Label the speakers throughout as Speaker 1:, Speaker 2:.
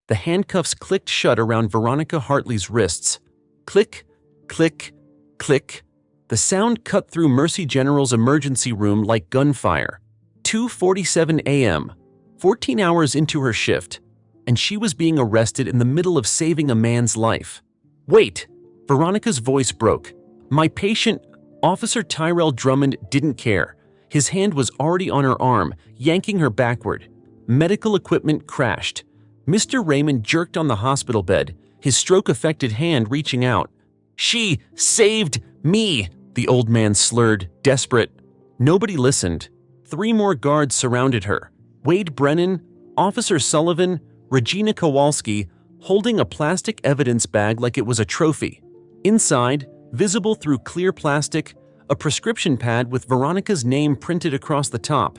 Speaker 1: The handcuffs clicked shut around Veronica Hartley's wrists. Click, click, click. The sound cut through Mercy General's emergency room like gunfire. 2:47 a.m., 14 hours into her shift, and she was being arrested in the middle of saving a man's life. Wait! Veronica's voice broke. My patient, Officer Tyrell Drummond, didn't care. His hand was already on her arm, yanking her backward. Medical equipment crashed. Mr. Raymond jerked on the hospital bed, his stroke-affected hand reaching out. She saved me, the old man slurred, desperate. Nobody listened. 3 more guards surrounded her. Wade Brennan, Officer Sullivan, Regina Kowalski, holding a plastic evidence bag like it was a trophy. Inside, visible through clear plastic, a prescription pad with Veronica's name printed across the top.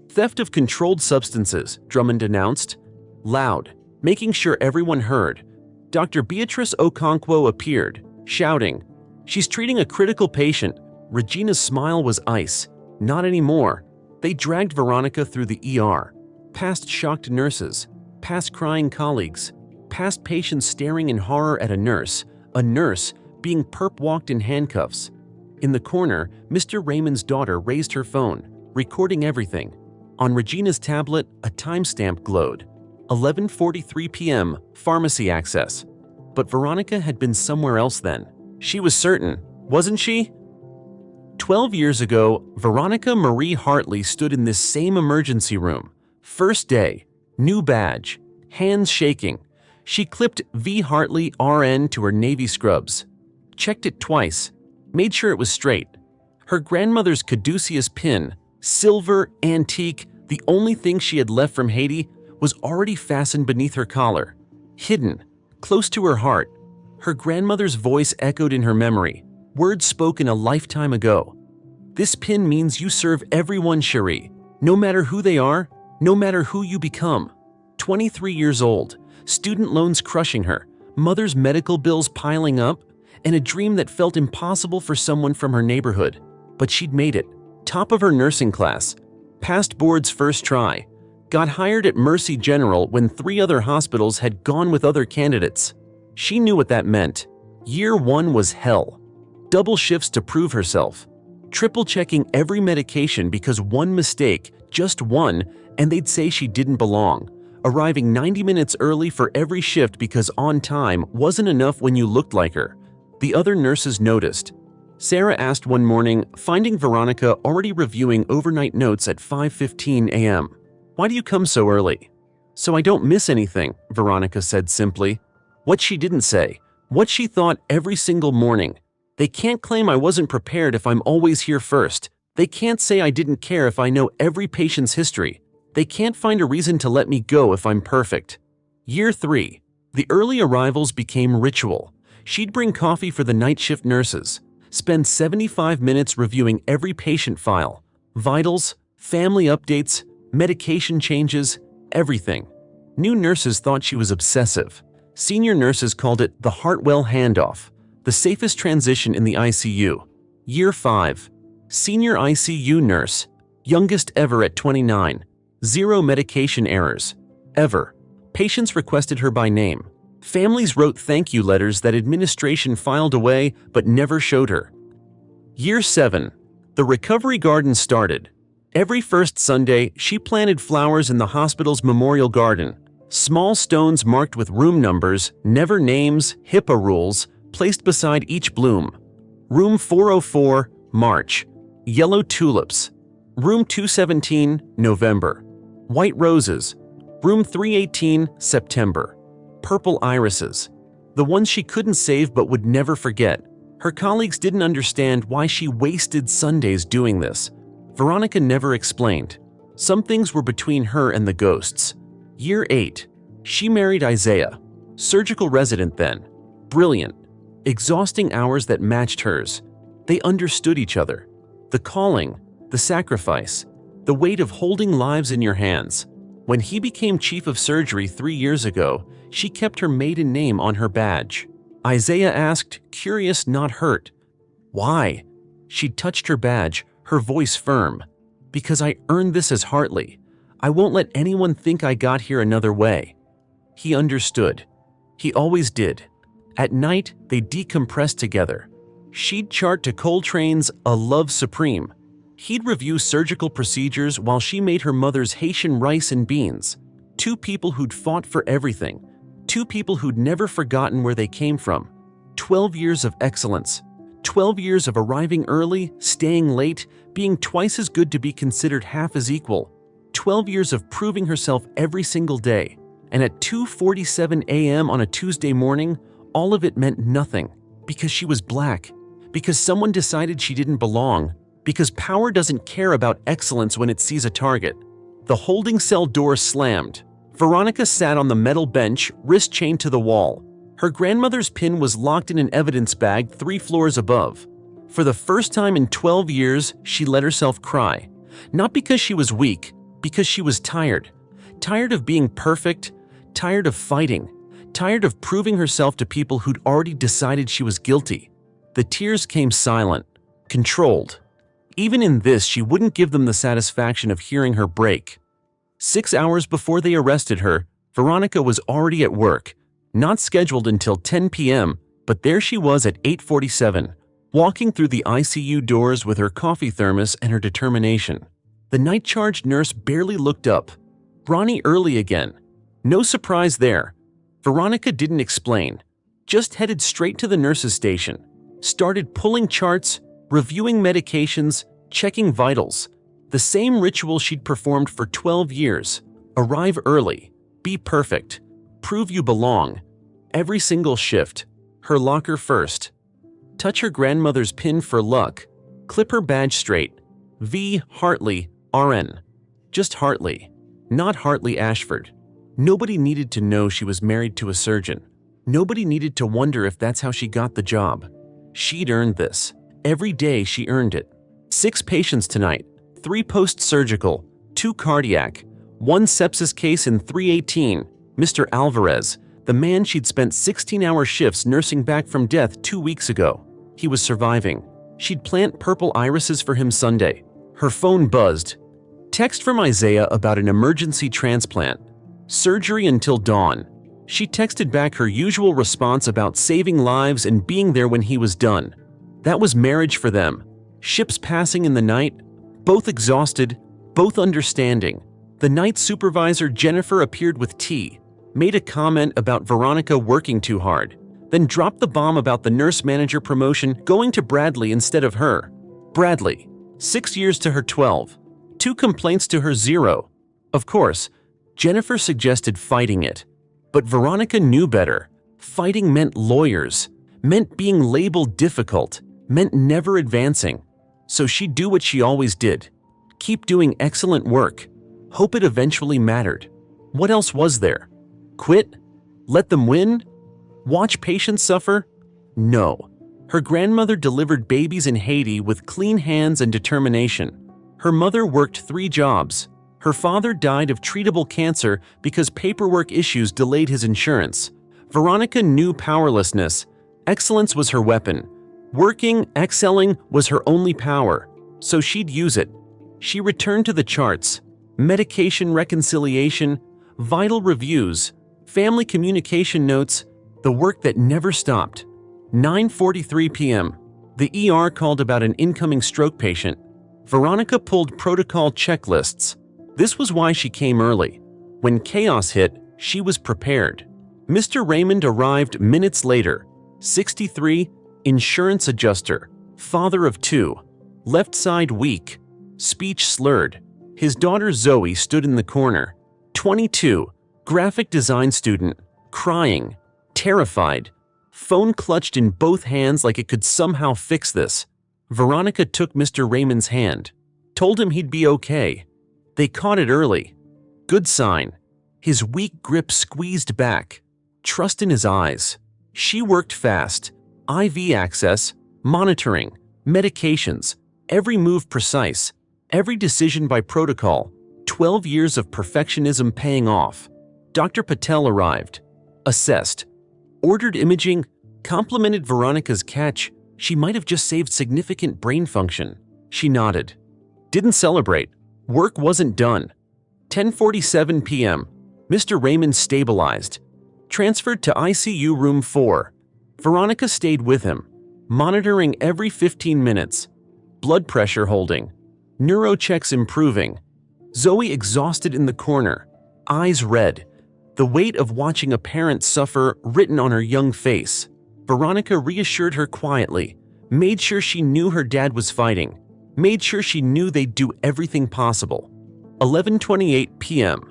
Speaker 1: Theft of controlled substances, Drummond announced. Loud, making sure everyone heard. Dr. Beatrice Okonkwo appeared, shouting, "She's treating a critical patient." Regina's smile was ice. Not anymore. They dragged Veronica through the ER, past shocked nurses, past crying colleagues, past patients staring in horror at a nurse being perp-walked in handcuffs. In the corner, Mr. Raymond's daughter raised her phone, recording everything. On Regina's tablet, a timestamp glowed. 11:43 p.m., pharmacy access. But Veronica had been somewhere else then. She was certain, wasn't she? 12 years ago, Veronica Marie Hartley stood in this same emergency room. First day, new badge, hands shaking. She clipped V. Hartley RN to her navy scrubs. Checked it twice, made sure it was straight. Her grandmother's caduceus pin, silver, antique, the only thing she had left from Haiti, was already fastened beneath her collar. Hidden, close to her heart, her grandmother's voice echoed in her memory, words spoken a lifetime ago. This pin means you serve everyone, Cherie, no matter who they are, no matter who you become. 23 years old, student loans crushing her, mother's medical bills piling up, and a dream that felt impossible for someone from her neighborhood. But she'd made it. Top of her nursing class, passed board's first try, got hired at Mercy General when 3 other hospitals had gone with other candidates. She knew what that meant. Year 1 was hell. Double shifts to prove herself. Triple-checking every medication because one mistake, just one, and they'd say she didn't belong. Arriving 90 minutes early for every shift because on time wasn't enough when you looked like her. The other nurses noticed. Sarah asked one morning, finding Veronica already reviewing overnight notes at 5:15 a.m. "Why do you come so early?" "So I don't miss anything," Veronica said simply. What she didn't say, what she thought every single morning. They can't claim I wasn't prepared if I'm always here first. They can't say I didn't care if I know every patient's history. They can't find a reason to let me go if I'm perfect. Year 3. The early arrivals became ritual. She'd bring coffee for the night shift nurses, spend 75 minutes reviewing every patient file, vitals, family updates, medication changes, everything. New nurses thought she was obsessive. Senior nurses called it the Hartwell handoff, the safest transition in the ICU. Year 5. Senior ICU nurse, youngest ever at 29. 0 medication errors. Ever. Patients requested her by name. Families wrote thank you letters that administration filed away but never showed her. Year 7. The recovery garden started. Every first Sunday, she planted flowers in the hospital's memorial garden. Small stones marked with room numbers, never names, HIPAA rules, placed beside each bloom. Room 404, March. Yellow tulips. Room 217, November. White roses. Room 318, September. Purple irises. The ones she couldn't save but would never forget. Her colleagues didn't understand why she wasted Sundays doing this. Veronica never explained. Some things were between her and the ghosts. Year 8. She married Isaiah. Surgical resident then. Brilliant. Exhausting hours that matched hers. They understood each other. The calling, the sacrifice, the weight of holding lives in your hands. When he became chief of surgery 3 years ago, she kept her maiden name on her badge. Isaiah asked, curious, not hurt. Why? She touched her badge, her voice firm. Because I earned this as Hartley. I won't let anyone think I got here another way. He understood. He always did. At night, they decompressed together. She'd chart to Coltrane's A Love Supreme. He'd review surgical procedures while she made her mother's Haitian rice and beans. Two people who'd fought for everything. Two people who'd never forgotten where they came from. 12 years of excellence. 12 years of arriving early, staying late, being twice as good to be considered half as equal. 12 years of proving herself every single day. And at 2:47 a.m. on a Tuesday morning, all of it meant nothing. Because she was black. Because someone decided she didn't belong. Because power doesn't care about excellence when it sees a target. The holding cell door slammed. Veronica sat on the metal bench, wrist chained to the wall. Her grandmother's pin was locked in an evidence bag 3 floors above. For the first time in 12 years, she let herself cry. Not because she was weak, because she was tired. Tired of being perfect, tired of fighting, tired of proving herself to people who'd already decided she was guilty. The tears came silent, controlled. Even in this, she wouldn't give them the satisfaction of hearing her break. 6 hours before they arrested her, Veronica was already at work. Not scheduled until 10 p.m., but there she was at 8:47, walking through the ICU doors with her coffee thermos and her determination. The night-charged nurse barely looked up. Ronnie early again. No surprise there. Veronica didn't explain. Just headed straight to the nurse's station. Started pulling charts, reviewing medications, checking vitals. The same ritual she'd performed for 12 years. Arrive early. Be perfect. Prove you belong. Every single shift. Her locker first. Touch her grandmother's pin for luck. Clip her badge straight. V. Hartley, RN. Just Hartley. Not Hartley Ashford. Nobody needed to know she was married to a surgeon. Nobody needed to wonder if that's how she got the job. She'd earned this. Every day she earned it. 6 patients tonight. 3 post-surgical, 2 cardiac, 1 sepsis case in 318. Mr. Alvarez, the man she'd spent 16-hour shifts nursing back from death 2 weeks ago. He was surviving. She'd plant purple irises for him Sunday. Her phone buzzed. Text from Isaiah about an emergency transplant. Surgery until dawn. She texted back her usual response about saving lives and being there when he was done. That was marriage for them. Ships passing in the night, both exhausted, both understanding. The night supervisor, Jennifer, appeared with tea, made a comment about Veronica working too hard, then dropped the bomb about the nurse manager promotion going to Bradley instead of her. Bradley, 6 years to her 12, 2 complaints to her 0. Of course, Jennifer suggested fighting it. But Veronica knew better. Fighting meant lawyers, meant being labeled difficult, meant never advancing. So she'd do what she always did. Keep doing excellent work. Hope it eventually mattered. What else was there? Quit? Let them win? Watch patients suffer? No. Her grandmother delivered babies in Haiti with clean hands and determination. Her mother worked 3 jobs. Her father died of treatable cancer because paperwork issues delayed his insurance. Veronica knew powerlessness. Excellence was her weapon. Working, excelling was her only power. So she'd use it. She returned to the charts. Medication reconciliation, vital reviews, family communication notes, the work that never stopped. 9:43 p.m. The ER called about an incoming stroke patient. Veronica pulled protocol checklists. This was why she came early. When chaos hit, she was prepared. Mr. Raymond arrived minutes later. 63, insurance adjuster, father of 2, left side weak, speech slurred. His daughter Zoe stood in the corner. 22, graphic design student, crying, terrified, phone clutched in both hands like it could somehow fix this. Veronica took Mr. Raymond's hand, told him he'd be okay. They caught it early. Good sign. His weak grip squeezed back. Trust in his eyes. She worked fast. IV access, monitoring, medications, every move precise, every decision by protocol. 12 years of perfectionism paying off. Dr. Patel arrived. Assessed. Ordered imaging, complimented Veronica's catch. She might have just saved significant brain function. She nodded. Didn't celebrate. Work wasn't done. 10:47 p.m. Mr. Raymond stabilized. Transferred to ICU room 4. Veronica stayed with him, monitoring every 15 minutes. Blood pressure holding. Neurochecks improving. Zoe exhausted in the corner, eyes red, the weight of watching a parent suffer written on her young face. Veronica reassured her quietly, made sure she knew her dad was fighting, made sure she knew they'd do everything possible. 11:28 p.m.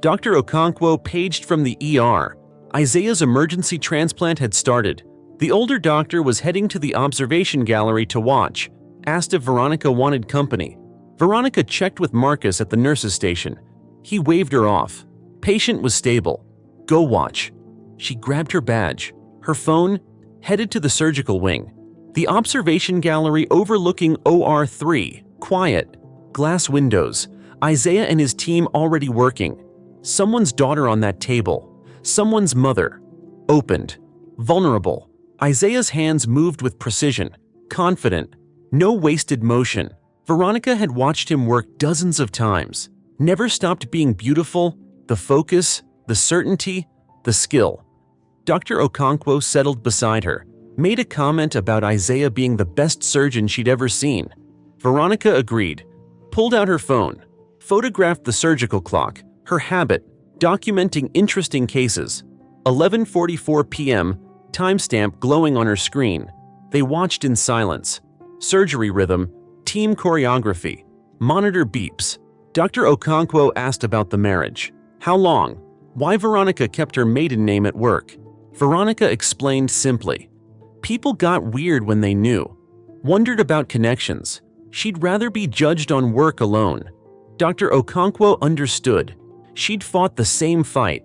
Speaker 1: Dr. Okonkwo paged from the ER. Isaiah's emergency transplant had started. The older doctor was heading to the observation gallery to watch, asked if Veronica wanted company. Veronica checked with Marcus at the nurse's station. He waved her off. Patient was stable. Go watch. She grabbed her badge, her phone, headed to the surgical wing. The observation gallery overlooking OR3, quiet, glass windows, Isaiah and his team already working. Someone's daughter on that table, someone's mother. Opened, vulnerable. Isaiah's hands moved with precision, confident, no wasted motion. Veronica had watched him work dozens of times, never stopped being beautiful, the focus, the certainty, the skill. Dr. Okonkwo settled beside her, made a comment about Isaiah being the best surgeon she'd ever seen. Veronica agreed, pulled out her phone, photographed the surgical clock, her habit, documenting interesting cases. 11:44 p.m., timestamp glowing on her screen. They watched in silence. Surgery rhythm, team choreography, monitor beeps. Dr. Okonkwo asked about the marriage. How long? Why Veronica kept her maiden name at work. Veronica explained simply. People got weird when they knew. Wondered about connections. She'd rather be judged on work alone. Dr. Okonkwo understood. She'd fought the same fight.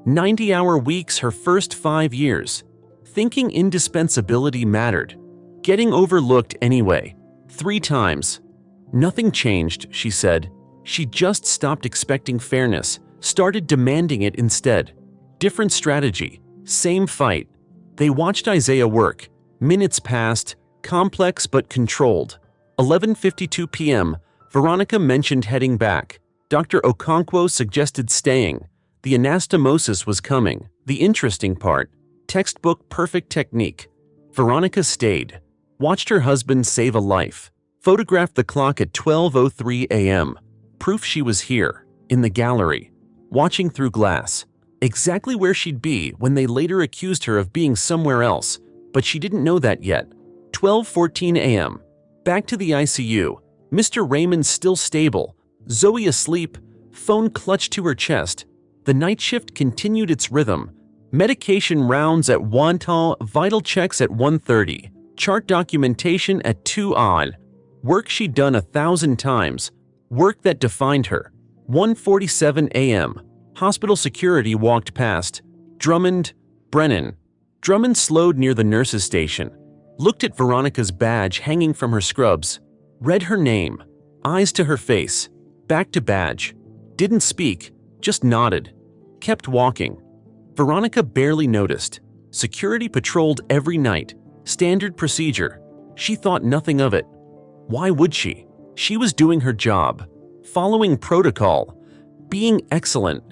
Speaker 1: 90-hour weeks her first 5 years. Thinking indispensability mattered. Getting overlooked anyway. 3 times. Nothing changed, she said. She just stopped expecting fairness, started demanding it instead. Different strategy. Same fight. They watched Isaiah work. Minutes passed, complex but controlled. 11:52 p.m., Veronica mentioned heading back. Dr. Okonkwo suggested staying. The anastomosis was coming. The interesting part. Textbook perfect technique. Veronica stayed. Watched her husband save a life. Photographed the clock at 12:03 a.m. Proof she was here, in the gallery, watching through glass. Exactly where she'd be when they later accused her of being somewhere else, but she didn't know that yet. 12:14 a.m. Back to the ICU. Mr. Raymond still stable. Zoe asleep, phone clutched to her chest. The night shift continued its rhythm. Medication rounds at 1:00, vital checks at 1:30, chart documentation at 2 odd. Work she'd done 1,000 times. Work that defined her. 1:47 a.m. Hospital security walked past. Drummond, Brennan. Drummond slowed near the nurse's station. Looked at Veronica's badge hanging from her scrubs. Read her name. Eyes to her face. Back to badge. Didn't speak, just nodded. Kept walking. Veronica barely noticed. Security patrolled every night. Standard procedure. She thought nothing of it. Why would she? She was doing her job. Following protocol. Being excellent.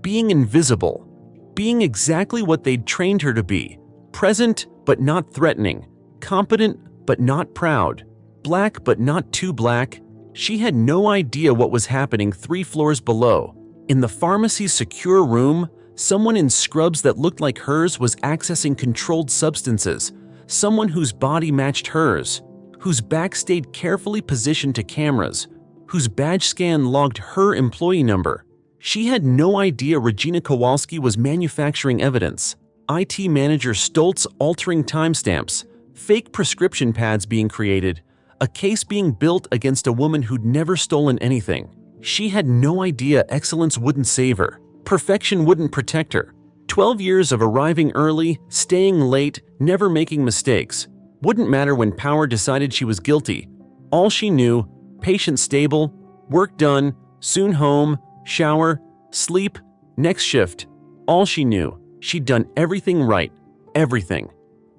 Speaker 1: Being invisible. Being exactly what they'd trained her to be. Present but not threatening. Competent but not proud. Black but not too black. She had no idea what was happening 3 floors below. In the pharmacy's secure room, someone in scrubs that looked like hers was accessing controlled substances. Someone whose body matched hers. Whose back stayed carefully positioned to cameras. Whose badge scan logged her employee number. She had no idea Regina Kowalski was manufacturing evidence. IT manager Stoltz altering timestamps. Fake prescription pads being created. A case being built against a woman who'd never stolen anything. She had no idea excellence wouldn't save her. Perfection wouldn't protect her. 12 years of arriving early, staying late, never making mistakes. Wouldn't matter when power decided she was guilty. All she knew, patient stable, work done, soon home, shower, sleep, next shift. All she knew, she'd done everything right. Everything.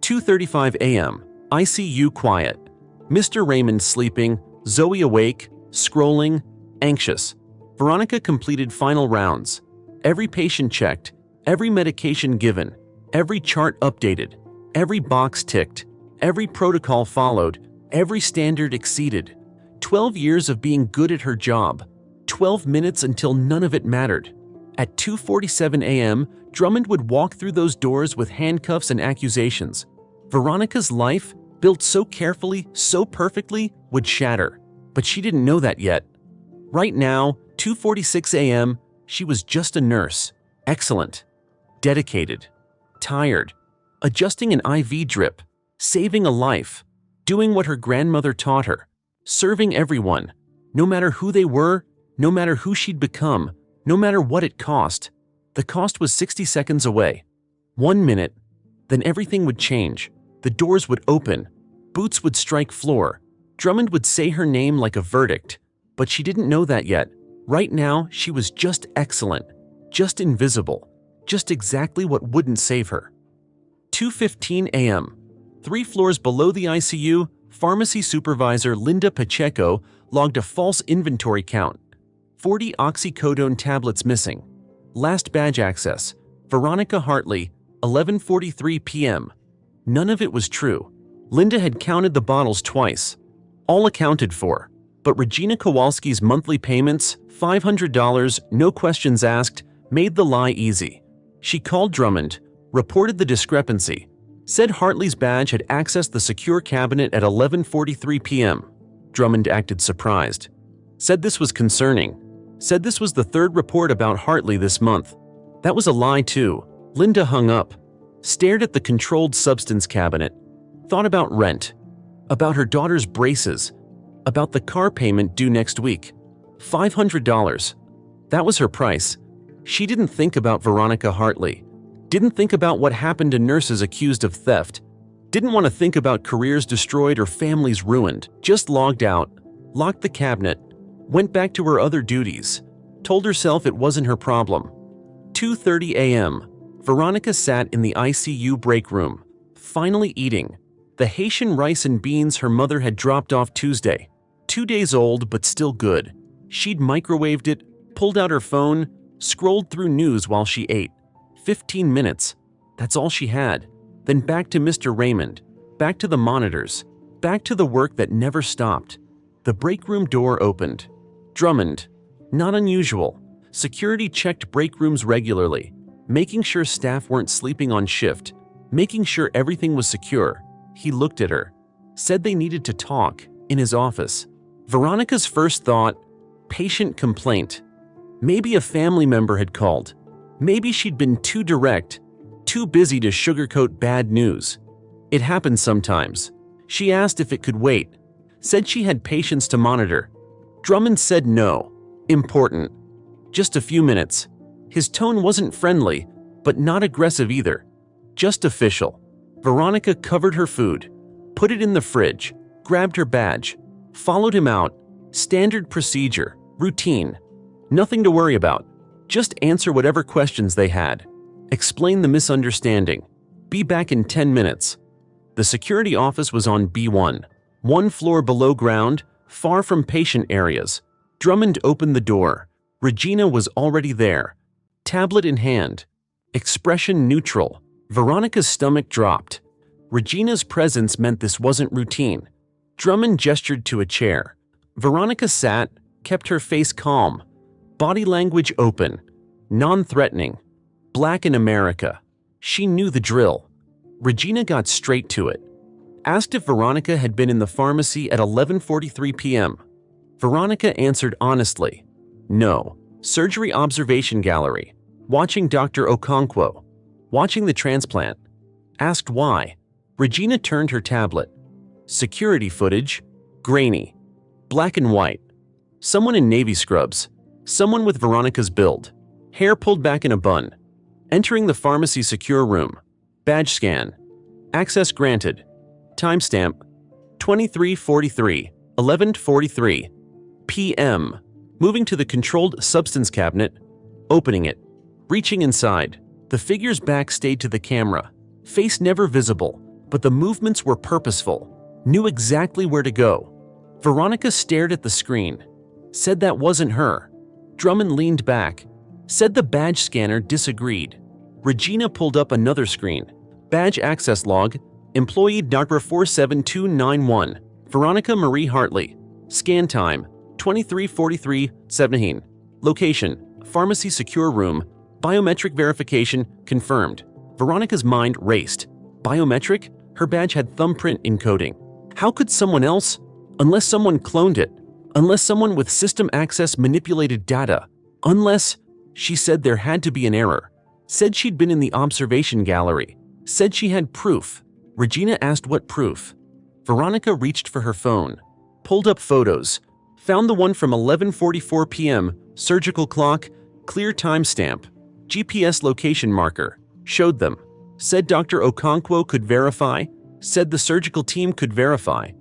Speaker 1: 2:35 a.m. ICU quiet. Mr. Raymond sleeping, Zoe awake, scrolling, anxious. Veronica completed final rounds. Every patient checked, Every medication given, every chart updated, every box ticked, every protocol followed, every standard exceeded. 12 years of being good at her job. 12 minutes until none of it mattered. At 2:47 a.m., Drummond would walk through those doors with handcuffs and accusations. Veronica's life, built so carefully, so perfectly, would shatter. But she didn't know that yet. Right now, 2:46 a.m., she was just a nurse. Excellent. Dedicated. Tired. Adjusting an IV drip. Saving a life. Doing what her grandmother taught her. Serving everyone. No matter who they were, no matter who she'd become, no matter what it cost. The cost was 60 seconds away. 1 minute. Then everything would change. The doors would open. Boots would strike floor. Drummond would say her name like a verdict. But she didn't know that yet. Right now, she was just excellent. Just invisible. Just exactly what wouldn't save her. 2:15 a.m. 3 floors below the ICU, pharmacy supervisor Linda Pacheco logged a false inventory count. 40 oxycodone tablets missing. Last badge access. Veronica Hartley, 11:43 p.m. None of it was true. Linda had counted the bottles twice. All accounted for. But Regina Kowalski's monthly payments, $500, no questions asked, made the lie easy. She called Drummond, reported the discrepancy, said Hartley's badge had accessed the secure cabinet at 11:43 p.m. Drummond acted surprised. Said this was concerning. Said this was the third report about Hartley this month. That was a lie too. Linda hung up, stared at the controlled substance cabinet, thought about rent, about her daughter's braces, about the car payment due next week. $500. That was her price. She didn't think about Veronica Hartley. Didn't think about what happened to nurses accused of theft. Didn't want to think about careers destroyed or families ruined. Just logged out, locked the cabinet, went back to her other duties, told herself it wasn't her problem. 2:30 a.m. Veronica sat in the ICU break room, finally eating. The Haitian rice and beans her mother had dropped off Tuesday. 2 days old but still good. She'd microwaved it, pulled out her phone, scrolled through news while she ate. 15 minutes. That's all she had. Then back to Mr. Raymond, back to the monitors, back to the work that never stopped. The break room door opened. Drummond. Not unusual. Security checked break rooms regularly, making sure staff weren't sleeping on shift, making sure everything was secure. He looked at her, said they needed to talk, in his office. Veronica's first thought, patient complaint. Maybe a family member had called. Maybe she'd been too direct, too busy to sugarcoat bad news. It happened sometimes. She asked if it could wait, said she had patients to monitor. Drummond said no. Important. Just a few minutes. His tone wasn't friendly, but not aggressive either. Just official. Veronica covered her food, put it in the fridge, grabbed her badge, followed him out. Standard procedure, routine. Nothing to worry about. Just answer whatever questions they had. Explain the misunderstanding. Be back in 10 minutes. The security office was on B1, 1 floor below ground, far from patient areas. Drummond opened the door. Regina was already there, tablet in hand. Expression neutral. Veronica's stomach dropped. Regina's presence meant this wasn't routine. Drummond gestured to a chair. Veronica sat, kept her face calm, body language open, non-threatening. Black in America. She knew the drill. Regina got straight to it. Asked if Veronica had been in the pharmacy at 11:43 p.m. Veronica answered honestly. No. Surgery observation gallery. Watching Dr. Okonkwo. Watching the transplant. Asked why. Regina turned her tablet. Security footage. Grainy. Black and white. Someone in navy scrubs. Someone with Veronica's build. Hair pulled back in a bun. Entering the pharmacy secure room. Badge scan. Access granted. Timestamp 23:43, 11:43 p.m. Moving to the controlled substance cabinet. Opening it. Reaching inside. The figure's back stayed to the camera. Face never visible, but the movements were purposeful. Knew exactly where to go. Veronica stared at the screen. Said that wasn't her. Drummond leaned back. Said the badge scanner disagreed. Regina pulled up another screen. Badge access log, employee Dr. 47291, Veronica Marie Hartley. Scan time, 23:43:17. Location, pharmacy secure room. Biometric verification confirmed. Veronica's mind raced. Biometric? Her badge had thumbprint encoding. How could someone else? Unless someone cloned it. Unless someone with system access manipulated data. Unless… She said there had to be an error. Said she'd been in the observation gallery. Said she had proof. Regina asked what proof. Veronica reached for her phone. Pulled up photos. Found the one from 11:44 p.m., surgical clock, clear timestamp, GPS location marker. Showed them. Said Dr. Okonkwo could verify. Said the surgical team could verify.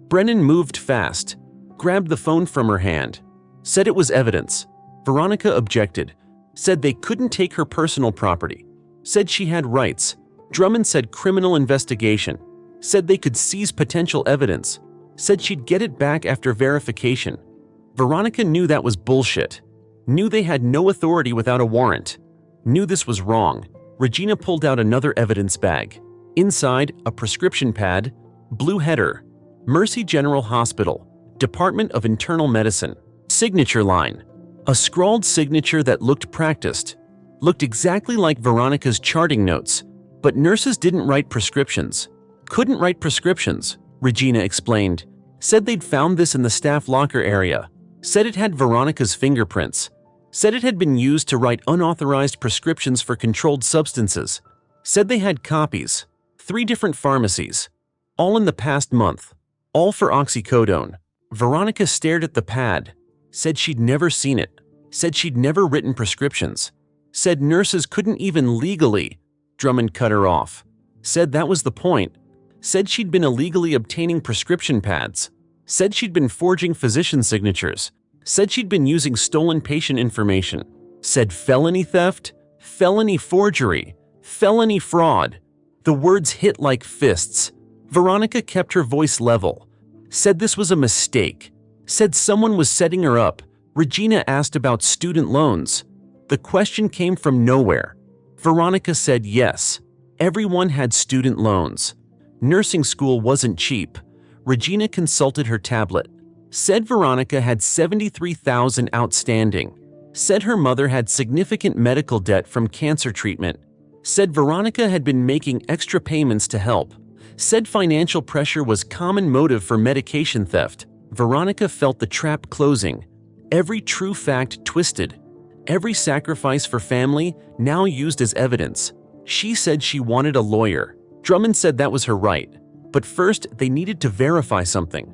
Speaker 1: Brennan moved fast. Grabbed the phone from her hand. Said it was evidence. Veronica objected. Said they couldn't take her personal property. Said she had rights. Drummond said criminal investigation. Said they could seize potential evidence. Said she'd get it back after verification. Veronica knew that was bullshit. Knew they had no authority without a warrant. Knew this was wrong. Regina pulled out another evidence bag. Inside, a prescription pad, blue header, Mercy General Hospital, Department of Internal Medicine. Signature line. A scrawled signature that looked practiced. Looked exactly like Veronica's charting notes, but nurses didn't write prescriptions. Couldn't write prescriptions, Regina explained. Said they'd found this in the staff locker area. Said it had Veronica's fingerprints. Said it had been used to write unauthorized prescriptions for controlled substances. Said they had copies. 3 different pharmacies. All in the past month. All for oxycodone. Veronica stared at the pad. Said she'd never seen it. Said she'd never written prescriptions. Said nurses couldn't even legally… Drummond cut her off. Said that was the point. Said she'd been illegally obtaining prescription pads. Said she'd been forging physician signatures. Said she'd been using stolen patient information. Said felony theft, felony forgery, felony fraud. The words hit like fists. Veronica kept her voice level. Said this was a mistake. Said someone was setting her up. Regina asked about student loans. The question came from nowhere. Veronica said yes. Everyone had student loans. Nursing school wasn't cheap. Regina consulted her tablet. Said Veronica had $73,000 outstanding. Said her mother had significant medical debt from cancer treatment. Said Veronica had been making extra payments to help. Said financial pressure was common motive for medication theft. Veronica felt the trap closing. Every true fact twisted. Every sacrifice for family now used as evidence. She said she wanted a lawyer. Drummond said that was her right. But first, they needed to verify something.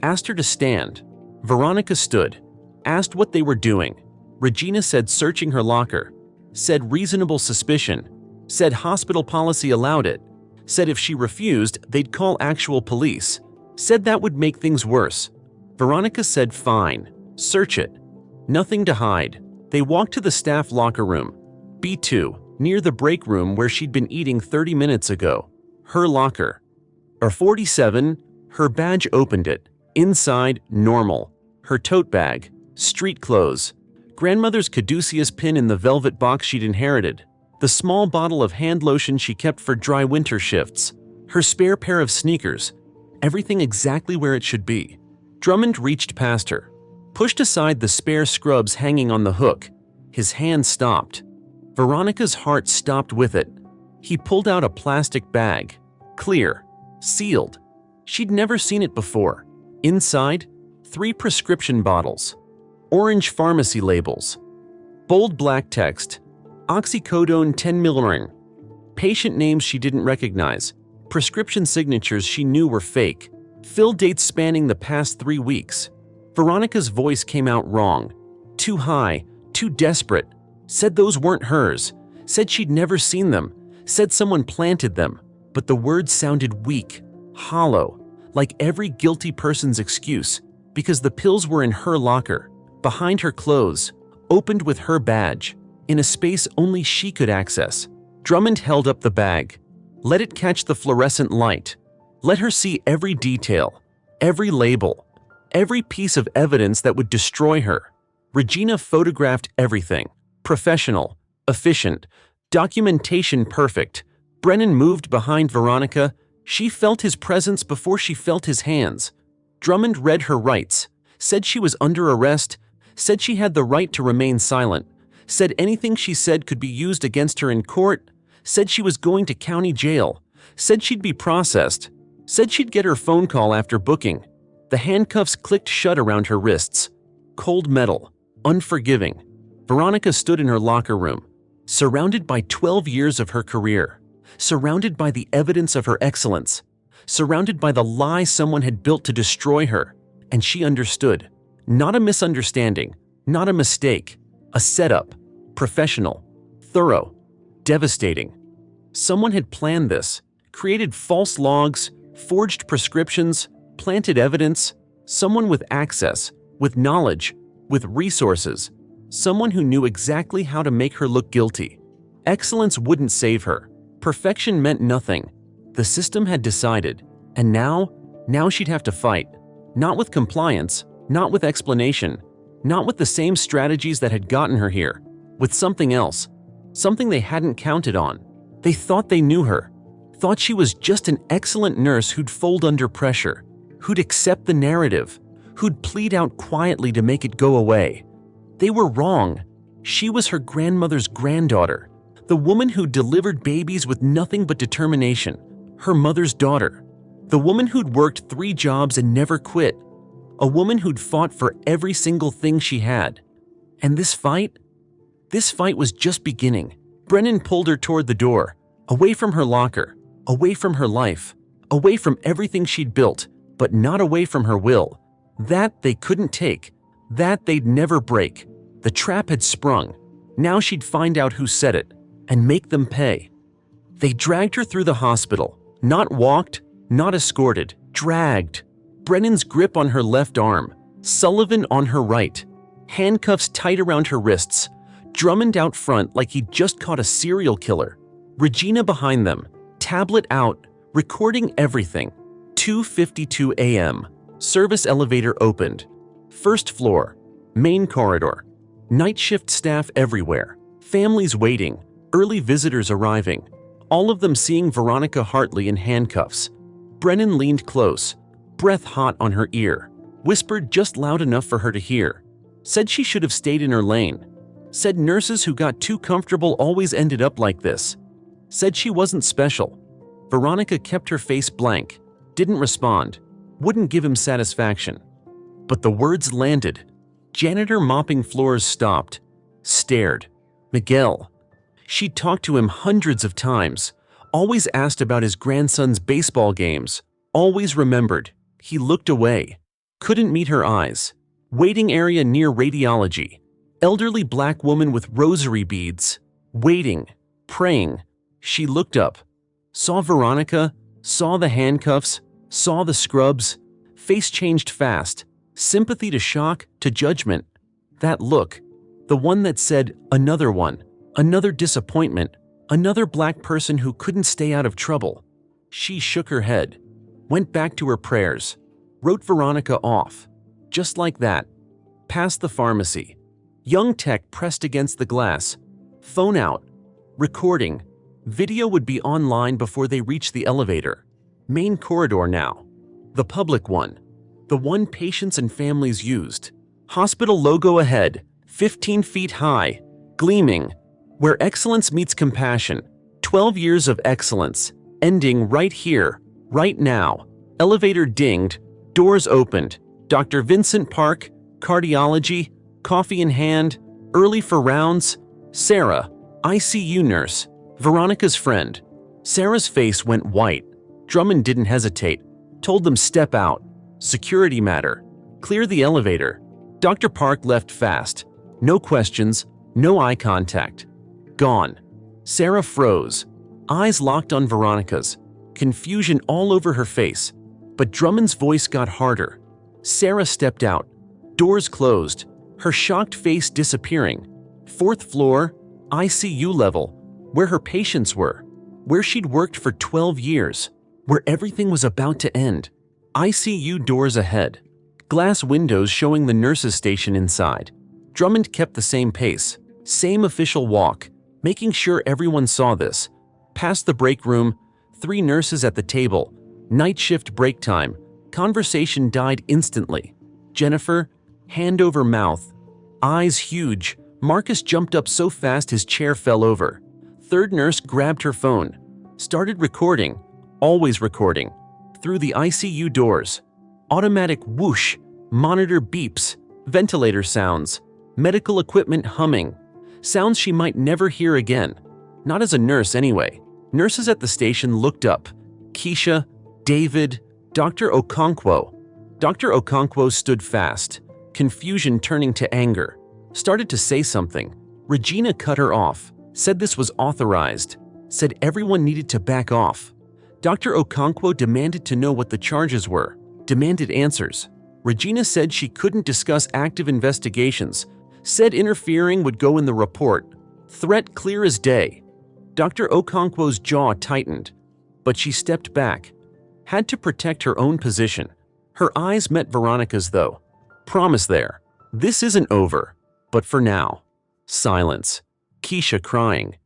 Speaker 1: Asked her to stand. Veronica stood. Asked what they were doing. Regina said searching her locker. Said reasonable suspicion. Said hospital policy allowed it. Said if she refused, they'd call actual police. Said that would make things worse. Veronica said fine. Search it. Nothing to hide. They walked to the staff locker room. B2, near the break room where she'd been eating 30 minutes ago. Her locker. R47, her badge opened it. Inside, normal. Her tote bag. Street clothes. Grandmother's caduceus pin in the velvet box she'd inherited. The small bottle of hand lotion she kept for dry winter shifts. Her spare pair of sneakers. Everything exactly where it should be. Drummond reached past her. Pushed aside the spare scrubs hanging on the hook. His hand stopped. Veronica's heart stopped with it. He pulled out a plastic bag. Clear. Sealed. She'd never seen it before. Inside, 3 prescription bottles. Orange pharmacy labels. Bold black text. Oxycodone 10 mg. Patient names she didn't recognize. Prescription signatures she knew were fake. Fill dates spanning the past 3 weeks. Veronica's voice came out wrong. Too high, too desperate. Said those weren't hers. Said she'd never seen them. Said someone planted them. But the words sounded weak, hollow, like every guilty person's excuse, because the pills were in her locker, behind her clothes, opened with her badge, in a space only she could access. Drummond held up the bag. Let it catch the fluorescent light. Let her see every detail, every label, every piece of evidence that would destroy her. Regina photographed everything. Professional, efficient, Documentation perfect. Brennan moved behind Veronica. She felt his presence before she felt his hands. Drummond read her rights, said she was under arrest, said she had the right to remain silent, said anything she said could be used against her in court, said she was going to county jail, said she'd be processed, said she'd get her phone call after booking. The handcuffs clicked shut around her wrists. Cold metal, unforgiving. Veronica stood in her locker room, surrounded by 12 years of her career, surrounded by the evidence of her excellence, surrounded by the lie someone had built to destroy her, and she understood. Not a misunderstanding, not a mistake, a setup, professional, thorough, devastating. Someone had planned this, created false logs, forged prescriptions, planted evidence. Someone with access, with knowledge, with resources. Someone who knew exactly how to make her look guilty. Excellence wouldn't save her. Perfection meant nothing. The system had decided, and now she'd have to fight. Not with compliance, not with explanation, not with the same strategies that had gotten her here, with something else, something they hadn't counted on. They thought they knew her, thought she was just an excellent nurse who'd fold under pressure, who'd accept the narrative, who'd plead out quietly to make it go away. They were wrong. She was her grandmother's granddaughter, the woman who delivered babies with nothing but determination, her mother's daughter, the woman who'd worked 3 jobs and never quit, a woman who'd fought for every single thing she had. And this fight was just beginning. Brennan pulled her toward the door, away from her locker, away from her life, away from everything she'd built, but not away from her will. That they couldn't take, that they'd never break. The trap had sprung. Now she'd find out who set it, and make them pay. They dragged her through the hospital, not walked, not escorted, dragged. Brennan's grip on her left arm, Sullivan on her right, handcuffs tight around her wrists, Drummond out front like he'd just caught a serial killer, Regina behind them, tablet out, recording everything. 2:52 a.m. Service elevator opened. First floor, main corridor, night shift staff everywhere, families waiting, early visitors arriving, all of them seeing Veronica Hartley in handcuffs. Brennan leaned close, breath hot on her ear, whispered just loud enough for her to hear. Said she should have stayed in her lane. Said nurses who got too comfortable always ended up like this. Said she wasn't special. Veronica kept her face blank, didn't respond, wouldn't give him satisfaction. But the words landed. Janitor mopping floors stopped, stared. Miguel. She'd talked to him hundreds of times, always asked about his grandson's baseball games, always remembered. He looked away, couldn't meet her eyes. Waiting area near radiology. Elderly black woman with rosary beads, waiting, praying. She looked up, saw Veronica, saw the handcuffs, saw the scrubs. Face changed fast, sympathy to shock to judgment. That look, the one that said, another one, another disappointment, another black person who couldn't stay out of trouble. She shook her head, went back to her prayers, wrote Veronica off. Just like that. Past the pharmacy. Young tech pressed against the glass. Phone out. Recording. Video would be online before they reached the elevator. Main corridor now. The public one. The one patients and families used. Hospital logo ahead. 15 feet high. Gleaming. Where excellence meets compassion. 12 years of excellence. Ending right here. Right now. Elevator dinged. Doors opened. Dr. Vincent Park, cardiology, coffee in hand, early for rounds. Sarah, ICU nurse, Veronica's friend. Sarah's face went white. Drummond didn't hesitate, told them step out. Security matter. Clear the elevator. Dr. Park left fast. No questions, no eye contact. Gone. Sarah froze, eyes locked on Veronica's, confusion all over her face. But Drummond's voice got harder. Sarah stepped out. Doors closed, her shocked face disappearing. 4th floor, ICU level, where her patients were, where she'd worked for 12 years, where everything was about to end. ICU doors ahead, glass windows showing the nurses' station inside. Drummond kept the same pace, same official walk, making sure everyone saw this. Past the break room, 3 nurses at the table, night shift break time, conversation died instantly. Jennifer, hand over mouth, eyes huge. Marcus jumped up so fast his chair fell over. 3rd nurse grabbed her phone, started recording, always recording, through the ICU doors. Automatic whoosh, monitor beeps, ventilator sounds, medical equipment humming, sounds she might never hear again. Not as a nurse anyway. Nurses at the station looked up. Keisha, David, Dr. Okonkwo. Dr. Okonkwo stood fast, confusion turning to anger. Started to say something. Regina cut her off, said this was authorized, said everyone needed to back off. Dr. Okonkwo demanded to know what the charges were, demanded answers. Regina said she couldn't discuss active investigations, said interfering would go in the report. Threat clear as day. Dr. Okonkwo's jaw tightened, but she stepped back. Had to protect her own position. Her eyes met Veronica's though. Promise there. This isn't over. But for now. Silence. Keisha crying.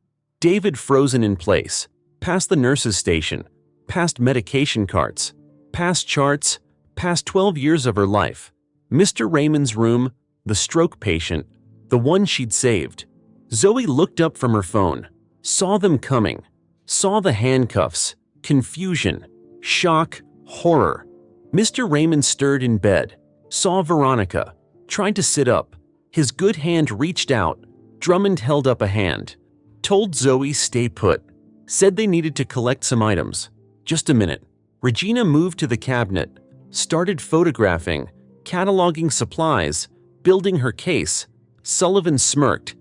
Speaker 1: David frozen in place. Past the nurse's station. Past medication carts. Past charts. Past 12 years of her life. Mr. Raymond's room. The stroke patient. The one she'd saved. Zoe looked up from her phone. Saw them coming. Saw the handcuffs. Confusion. Shock. Horror. Mr. Raymond stirred in bed. Saw Veronica. Tried to sit up. His good hand reached out. Drummond held up a hand. Told Zoe stay put. Said they needed to collect some items. Just a minute. Regina moved to the cabinet. Started photographing, cataloging supplies, building her case. Sullivan smirked.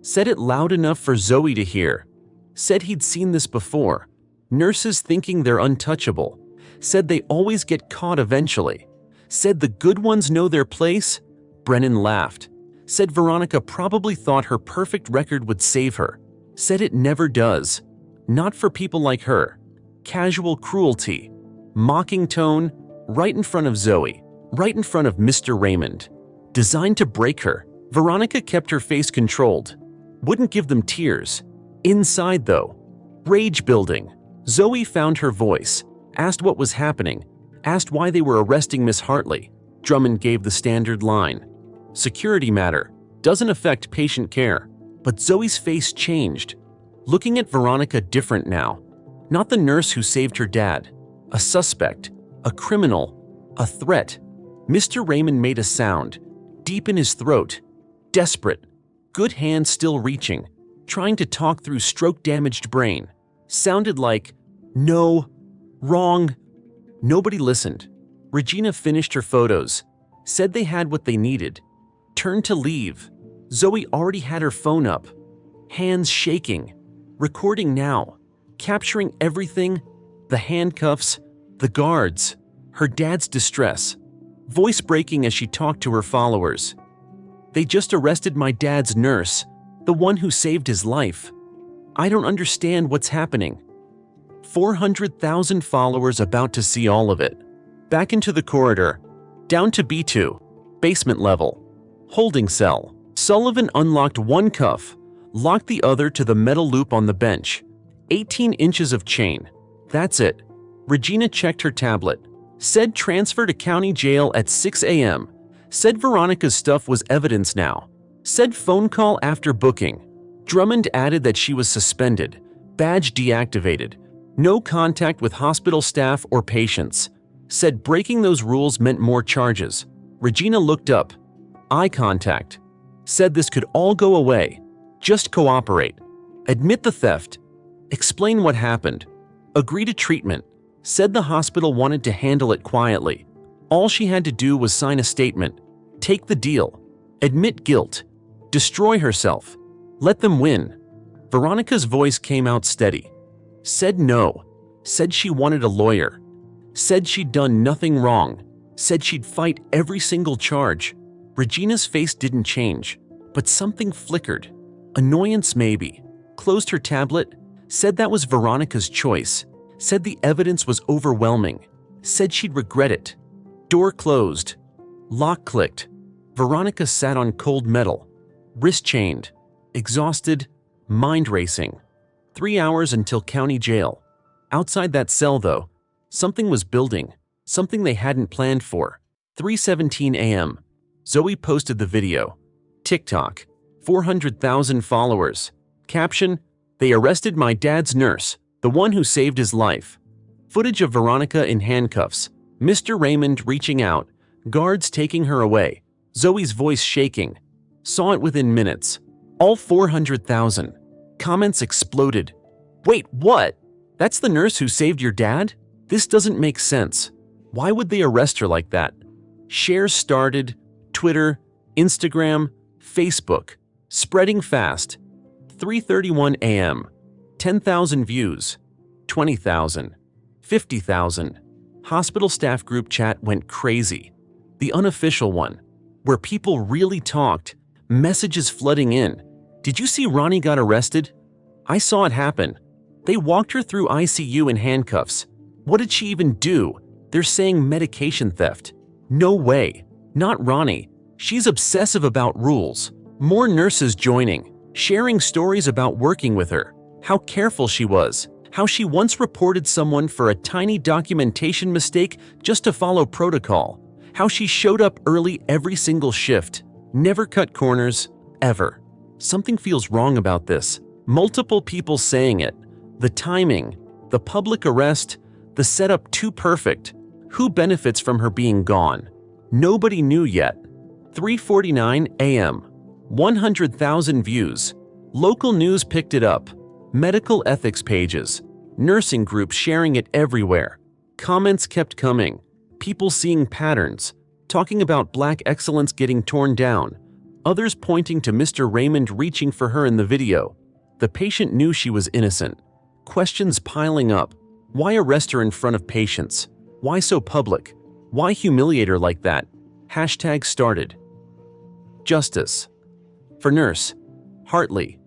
Speaker 1: Said it loud enough for Zoe to hear. Said he'd seen this before. Nurses thinking they're untouchable. Said they always get caught eventually. Said the good ones know their place. Brennan laughed. Said Veronica probably thought her perfect record would save her. Said it never does. Not for people like her. Casual cruelty. Mocking tone, right in front of Zoe. Right in front of Mr. Raymond. Designed to break her. Veronica kept her face controlled. Wouldn't give them tears. Inside though. Rage building. Zoe found her voice. Asked what was happening. Asked why they were arresting Miss Hartley. Drummond gave the standard line. Security matter. Doesn't affect patient care. But Zoe's face changed. Looking at Veronica different now. Not the nurse who saved her dad. A suspect. A criminal. A threat. Mr. Raymond made a sound. Deep in his throat. Desperate. Good hand still reaching. Trying to talk through stroke-damaged brain. Sounded like, no, wrong. Nobody listened. Regina finished her photos. Said they had what they needed. Turned to leave. Zoe already had her phone up. Hands shaking. Recording now. Capturing everything. The handcuffs. The guards. Her dad's distress. Voice breaking as she talked to her followers. They just arrested my dad's nurse. The one who saved his life. I don't understand what's happening. 400,000 followers about to see all of it. Back into the corridor. Down to B2. Basement level. Holding cell. Sullivan unlocked one cuff. Locked the other to the metal loop on the bench. 18 inches of chain. That's it. Regina checked her tablet. Said transfer to county jail at 6 a.m. Said Veronica's stuff was evidence now. Said phone call after booking. Drummond added that she was suspended. Badge deactivated. No contact with hospital staff or patients. Said breaking those rules meant more charges. Regina looked up. Eye contact. Said this could all go away. Just cooperate. Admit the theft. Explain what happened. Agree to treatment. Said the hospital wanted to handle it quietly. All she had to do was sign a statement. Take the deal. Admit guilt. Destroy herself. Let them win. Veronica's voice came out steady. Said no. Said she wanted a lawyer. Said she'd done nothing wrong. Said she'd fight every single charge. Regina's face didn't change, but something flickered. Annoyance maybe. Closed her tablet. Said that was Veronica's choice. Said the evidence was overwhelming. Said she'd regret it. Door closed. Lock clicked. Veronica sat on cold metal. Wrist chained. Exhausted. Mind racing. 3 hours until county jail. Outside that cell, though, something was building, something they hadn't planned for. 3:17 a.m. Zoe posted the video. TikTok. 400,000 followers. Caption: They arrested my dad's nurse, the one who saved his life. Footage of Veronica in handcuffs. Mr. Raymond reaching out. Guards taking her away. Zoe's voice shaking. Saw it within minutes. All 400,000. Comments exploded. Wait, what? That's the nurse who saved your dad? This doesn't make sense. Why would they arrest her like that? Shares started. Twitter, Instagram, Facebook. Spreading fast. 3:31 a.m. 10,000 views. 20,000. 50,000. Hospital staff group chat went crazy. The unofficial one, where people really talked, messages flooding in. Did you see Ronnie got arrested? I saw it happen. They walked her through ICU in handcuffs. What did she even do? They're saying medication theft. No way. Not Ronnie. She's obsessive about rules. More nurses joining, sharing stories about working with her. How careful she was. How she once reported someone for a tiny documentation mistake just to follow protocol. How she showed up early every single shift. Never cut corners, ever. Something feels wrong about this. Multiple people saying it. The timing, the public arrest, the setup too perfect. Who benefits from her being gone? Nobody knew yet. 3:49 a.m. 100,000 views. Local news picked it up. Medical ethics pages. Nursing groups sharing it everywhere. Comments kept coming. People seeing patterns. Talking about Black excellence getting torn down. Others pointing to Mr. Raymond reaching for her in the video. The patient knew she was innocent. Questions piling up. Why arrest her in front of patients? Why so public? Why humiliate her like that? Hashtag started. Justice. For nurse. Hartley.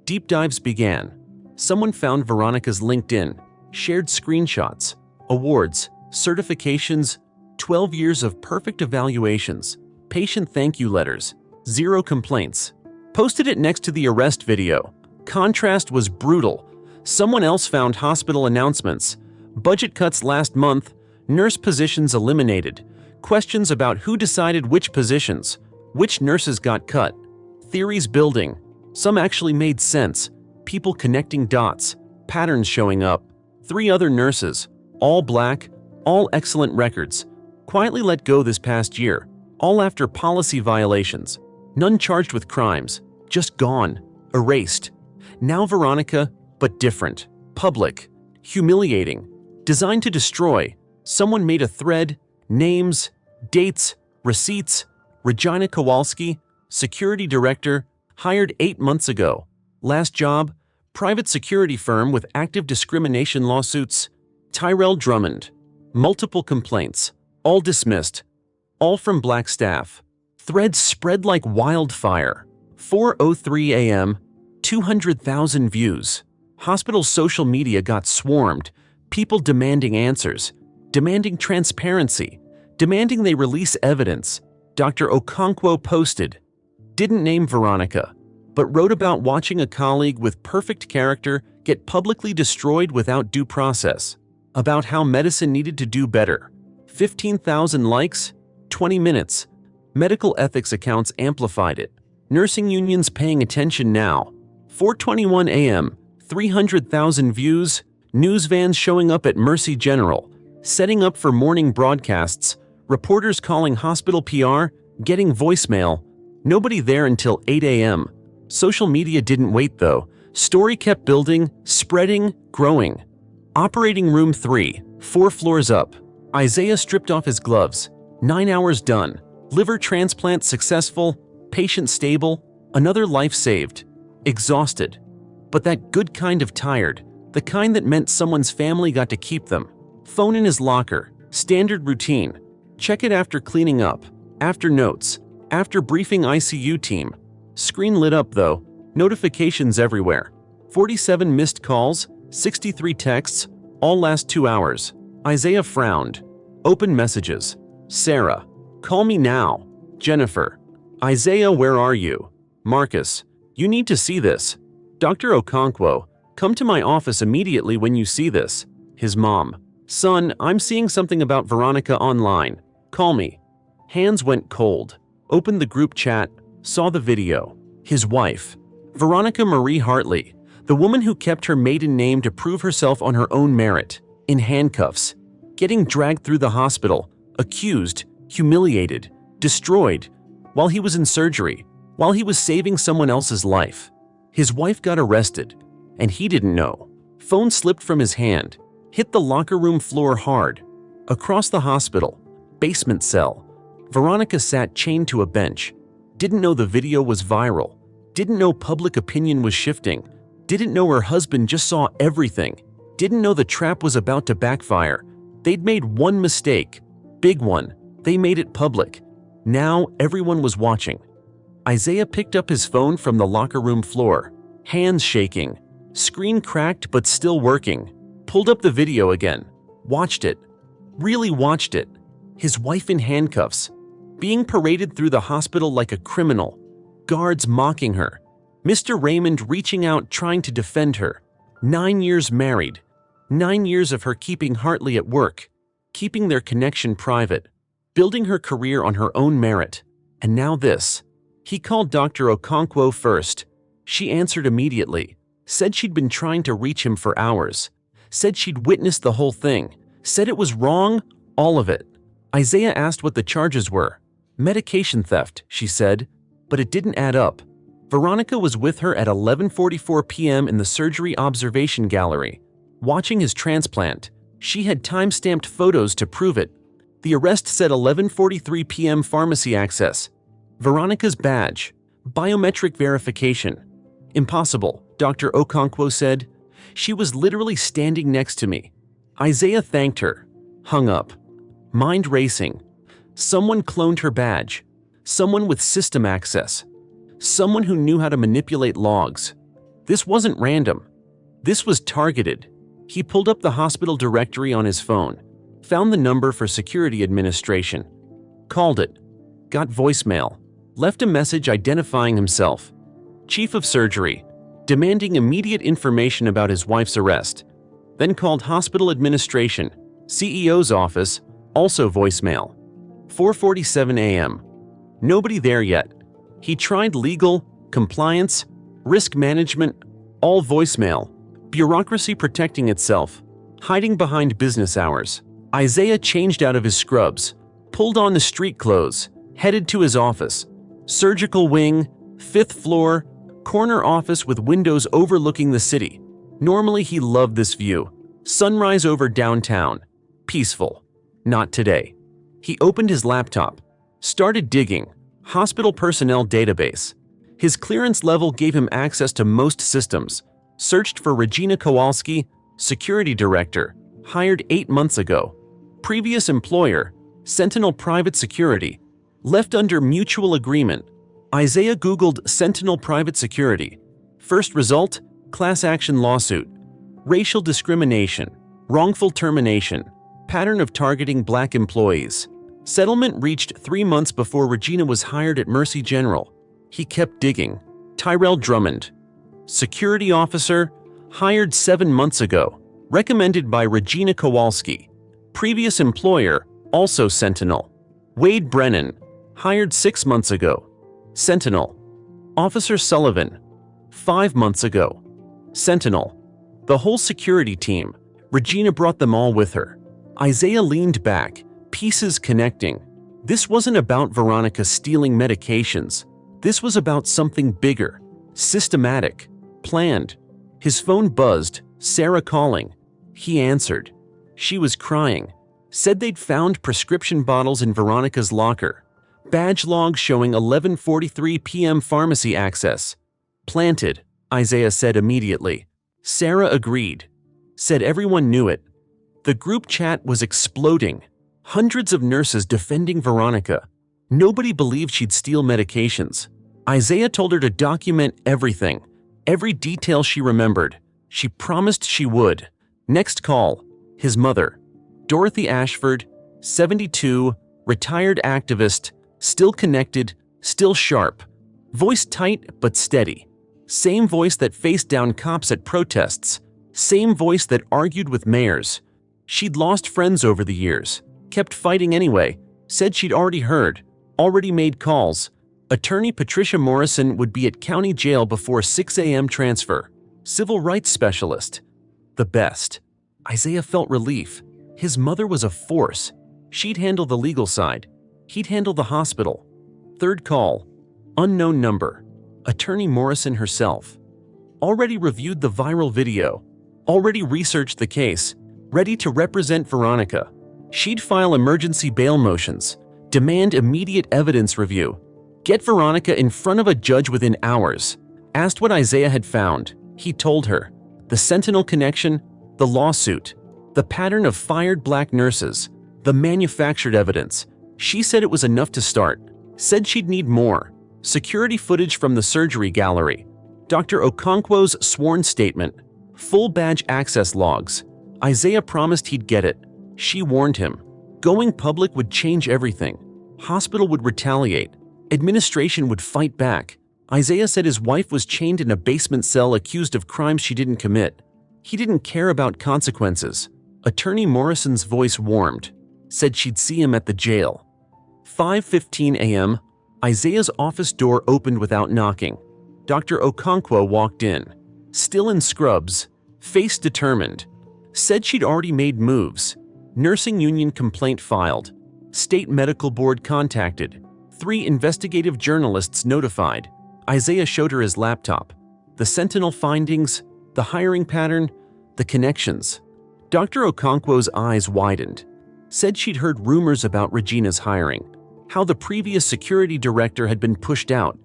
Speaker 1: Deep dives began. Someone found Veronica's LinkedIn, shared screenshots, awards, certifications, 12 years of perfect evaluations, patient thank you letters, 0 complaints. Posted it next to the arrest video. Contrast was brutal. Someone else found hospital announcements, budget cuts last month, nurse positions eliminated, questions about who decided which positions, which nurses got cut, theories building. Some actually made sense. People connecting dots, patterns showing up. 3 other nurses, all Black, all excellent records, quietly let go this past year, all after policy violations. None charged with crimes, just gone, erased. Now Veronica, but different, public, humiliating, designed to destroy. Someone made a thread, names, dates, receipts. Regina Kowalski, security director, hired 8 months ago. Last job, private security firm with active discrimination lawsuits. Tyrell Drummond. Multiple complaints, all dismissed, all from Black staff. Threads spread like wildfire. 4:03 a.m., 200,000 views. Hospital social media got swarmed, people demanding answers, demanding transparency, demanding they release evidence. Dr. Okonkwo posted, didn't name Veronica, but wrote about watching a colleague with perfect character get publicly destroyed without due process, about how medicine needed to do better. 15,000 likes, 20 minutes. Medical ethics accounts amplified it. Nursing unions paying attention now. 4:21 a.m., 300,000 views. News vans showing up at Mercy General, setting up for morning broadcasts. Reporters calling hospital PR, getting voicemail. Nobody there until 8 a.m. Social media didn't wait though. Story kept building, spreading, growing. Operating room 3, 4 floors up. Isaiah stripped off his gloves. 9 hours done. Liver transplant successful. Patient stable. Another life saved. Exhausted. But that good kind of tired. The kind that meant someone's family got to keep them. Phone in his locker. Standard routine. Check it after cleaning up. After notes. After briefing ICU team. Screen lit up though. Notifications everywhere. 47 missed calls. 63 texts. All last 2 hours. Isaiah frowned. Open messages. Sarah. Call me now. Jennifer. Isaiah, where are you? Marcus. You need to see this. Dr. Okonkwo, come to my office immediately when you see this. His mom, son, I'm seeing something about Veronica online. Call me. Hands went cold. Opened the group chat, saw the video. His wife, Veronica Marie Hartley, the woman who kept her maiden name to prove herself on her own merit, in handcuffs, getting dragged through the hospital, accused, humiliated, destroyed, while he was in surgery, while he was saving someone else's life. His wife got arrested, and he didn't know. Phone slipped from his hand, hit the locker room floor hard. Across the hospital, basement cell, Veronica sat chained to a bench, didn't know the video was viral, didn't know public opinion was shifting, didn't know her husband just saw everything, didn't know the trap was about to backfire. They'd made one mistake, big one. They made it public. Now everyone was watching. Isaiah picked up his phone from the locker room floor, hands shaking, screen cracked but still working, pulled up the video again, watched it, really watched it. His wife in handcuffs, being paraded through the hospital like a criminal, guards mocking her, Mr. Raymond reaching out trying to defend her. 9 years married, 9 years of her keeping Hartley at work, keeping their connection private, building her career on her own merit. And now this. He called Dr. Okonkwo first. She answered immediately, said she'd been trying to reach him for hours, said she'd witnessed the whole thing, said it was wrong, all of it. Isaiah asked what the charges were. Medication theft, she said, but it didn't add up. Veronica was with her at 11:44 p.m. in the surgery observation gallery, watching his transplant. She had time-stamped photos to prove it. The arrest said 11:43 p.m. pharmacy access. Veronica's badge, biometric verification. Impossible, Dr. Okonkwo said. She was literally standing next to me. Isaiah thanked her, hung up. Mind racing. Someone cloned her badge. Someone with system access. Someone who knew how to manipulate logs. This wasn't random. This was targeted. He pulled up the hospital directory on his phone, found the number for security administration, called it, got voicemail, left a message identifying himself. Chief of surgery, demanding immediate information about his wife's arrest. Then called hospital administration, CEO's office, also voicemail. 4:47 a.m. Nobody there yet. He tried legal, compliance, risk management, all voicemail. Bureaucracy protecting itself, hiding behind business hours. Isaiah changed out of his scrubs, pulled on the street clothes, headed to his office. Surgical wing, 5th floor, corner office with windows overlooking the city. Normally he loved this view. Sunrise over downtown. Peaceful. Not today. He opened his laptop, started digging. Hospital personnel database. His clearance level gave him access to most systems. Searched for Regina Kowalski, security director, hired 8 months ago. Previous employer, Sentinel Private Security, left under mutual agreement. Isaiah Googled Sentinel Private Security. First result, class action lawsuit. Racial discrimination, wrongful termination, pattern of targeting black employees. Settlement reached 3 months before Regina was hired at Mercy General. He kept digging. Tyrell Drummond, security officer, hired 7 months ago, recommended by Regina Kowalski. Previous employer, also Sentinel. Wade Brennan, hired 6 months ago, Sentinel. Officer Sullivan, 5 months ago, Sentinel. The whole security team. Regina brought them all with her. Isaiah leaned back, pieces connecting. This wasn't about Veronica stealing medications. This was about something bigger, systematic, planned. His phone buzzed, Sarah calling. He answered. She was crying. Said they'd found prescription bottles in Veronica's locker. Badge log showing 11:43 p.m. pharmacy access. Planted, Isaiah said immediately. Sarah agreed. Said everyone knew it. The group chat was exploding. Hundreds of nurses defending Veronica. Nobody believed she'd steal medications. Isaiah told her to document everything, every detail she remembered. She promised she would. Next call, his mother, Dorothy Ashford, 72, retired activist, still connected, still sharp, voice tight but steady. Same voice that faced down cops at protests. Same voice that argued with mayors. She'd lost friends over the years, kept fighting anyway, said she'd already heard, already made calls. Attorney Patricia Morrison would be at county jail before 6 a.m. transfer. Civil rights specialist. The best. Isaiah felt relief. His mother was a force. She'd handle the legal side. He'd handle the hospital. Third call. Unknown number. Attorney Morrison herself. Already reviewed the viral video. Already researched the case. Ready to represent Veronica. She'd file emergency bail motions. Demand immediate evidence review. Get Veronica in front of a judge within hours. Asked what Isaiah had found. He told her. The Sentinel connection, the lawsuit, the pattern of fired black nurses, the manufactured evidence. She said it was enough to start. Said she'd need more. Security footage from the surgery gallery. Dr. Okonkwo's sworn statement. Full badge access logs. Isaiah promised he'd get it. She warned him. Going public would change everything. Hospital would retaliate. Administration would fight back. Isaiah said his wife was chained in a basement cell accused of crimes she didn't commit. He didn't care about consequences. Attorney Morrison's voice warmed. Said she'd see him at the jail. 5:15 a.m. Isaiah's office door opened without knocking. Dr. Okonkwo walked in. Still in scrubs. Face determined. Said she'd already made moves. Nursing union complaint filed. State medical board contacted. 3 investigative journalists notified. Isaiah showed her his laptop. The Sentinel findings, the hiring pattern, the connections. Dr. Okonkwo's eyes widened. Said she'd heard rumors about Regina's hiring. How the previous security director had been pushed out.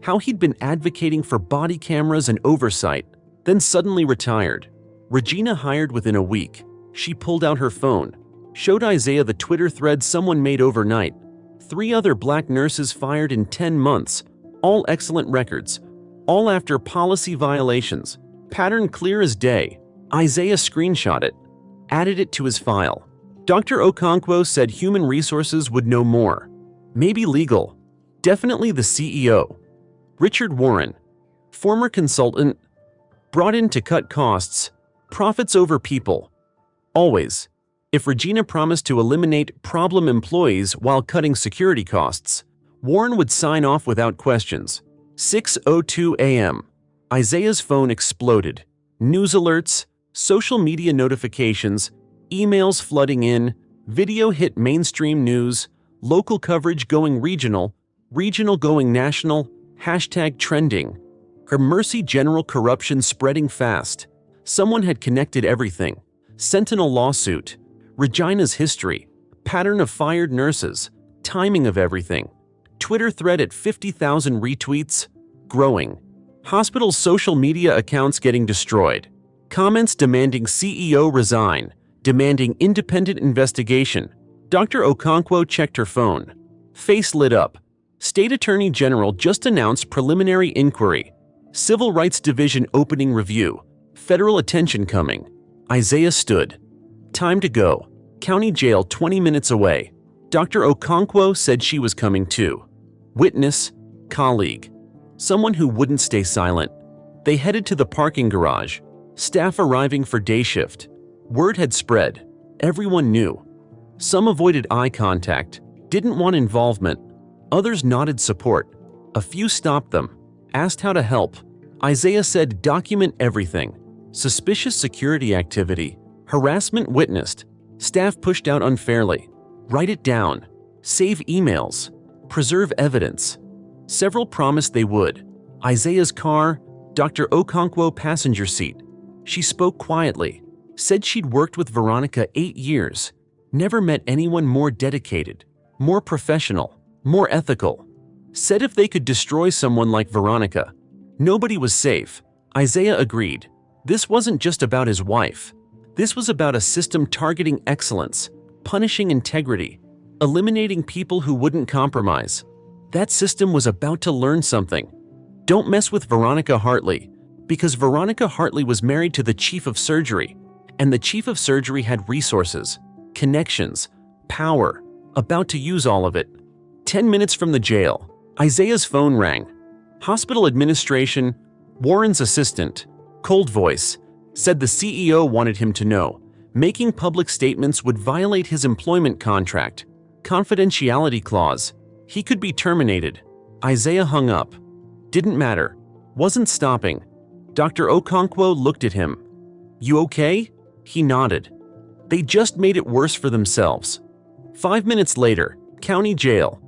Speaker 1: How he'd been advocating for body cameras and oversight, then suddenly retired. Regina hired within a week. She pulled out her phone. Showed Isaiah the Twitter thread someone made overnight. 3 other black nurses fired in 10 months. All excellent records. All after policy violations. Pattern clear as day. Isaiah screenshot it. Added it to his file. Dr. Okonkwo said human resources would know more. Maybe legal. Definitely the CEO. Richard Warren. Former consultant. Brought in to cut costs. Profits over people. Always. If Regina promised to eliminate problem employees while cutting security costs, Warren would sign off without questions. 6:02 a.m. Isaiah's phone exploded. News alerts, social media notifications, emails flooding in, video hit mainstream news, local coverage going regional, regional going national, hashtag trending. Her Mercy General corruption spreading fast. Someone had connected everything. Sentinel lawsuit. Regina's history. Pattern of fired nurses. Timing of everything. Twitter thread at 50,000 retweets. Growing. Hospital social media accounts getting destroyed. Comments demanding CEO resign. Demanding independent investigation. Dr. Okonkwo checked her phone. Face lit up. State Attorney General just announced preliminary inquiry. Civil Rights Division opening review. Federal attention coming. Isaiah stood. Time to go. County jail 20 minutes away. Dr. Okonkwo said she was coming too. Witness, colleague. Someone who wouldn't stay silent. They headed to the parking garage. Staff arriving for day shift. Word had spread. Everyone knew. Some avoided eye contact. Didn't want involvement. Others nodded support. A few stopped them. Asked how to help. Isaiah said document everything. Suspicious security activity. Harassment witnessed. Staff pushed out unfairly. Write it down. Save emails. Preserve evidence. Several promised they would. Isaiah's car, Dr. Okonkwo passenger seat. She spoke quietly. Said she'd worked with Veronica 8 years. Never met anyone more dedicated, more professional, more ethical. Said if they could destroy someone like Veronica, nobody was safe. Isaiah agreed. This wasn't just about his wife. This was about a system targeting excellence, punishing integrity, eliminating people who wouldn't compromise. That system was about to learn something. Don't mess with Veronica Hartley, because Veronica Hartley was married to the chief of surgery, and the chief of surgery had resources, connections, power, about to use all of it. 10 minutes from the jail, Isaiah's phone rang. Hospital administration, Warren's assistant, cold voice, said the CEO wanted him to know making public statements would violate his employment contract. Confidentiality clause. He could be terminated. Isaiah hung up. Didn't matter. Wasn't stopping. Dr. Okonkwo looked at him. You okay? He nodded. They just made it worse for themselves. 5 minutes later, county jail.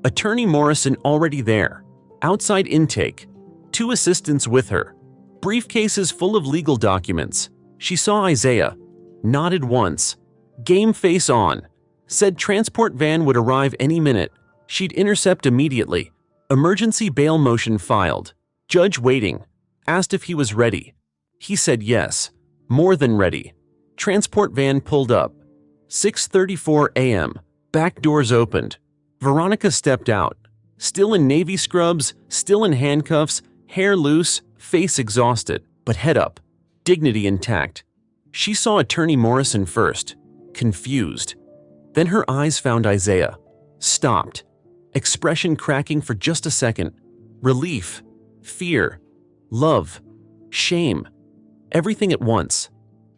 Speaker 1: Attorney Morrison already there. Outside intake. 2 assistants with her. Briefcases full of legal documents. She saw Isaiah. Nodded once. Game face on. Said transport van would arrive any minute. She'd intercept immediately. Emergency bail motion filed. Judge waiting. Asked if he was ready. He said yes. More than ready. Transport van pulled up. 6:34 a.m. Back doors opened. Veronica stepped out. Still in navy scrubs, still in handcuffs, hair loose, face exhausted, but head up. Dignity intact. She saw Attorney Morrison first. Confused. Then her eyes found Isaiah. Stopped. Expression cracking for just a second. Relief. Fear. Love. Shame. Everything at once.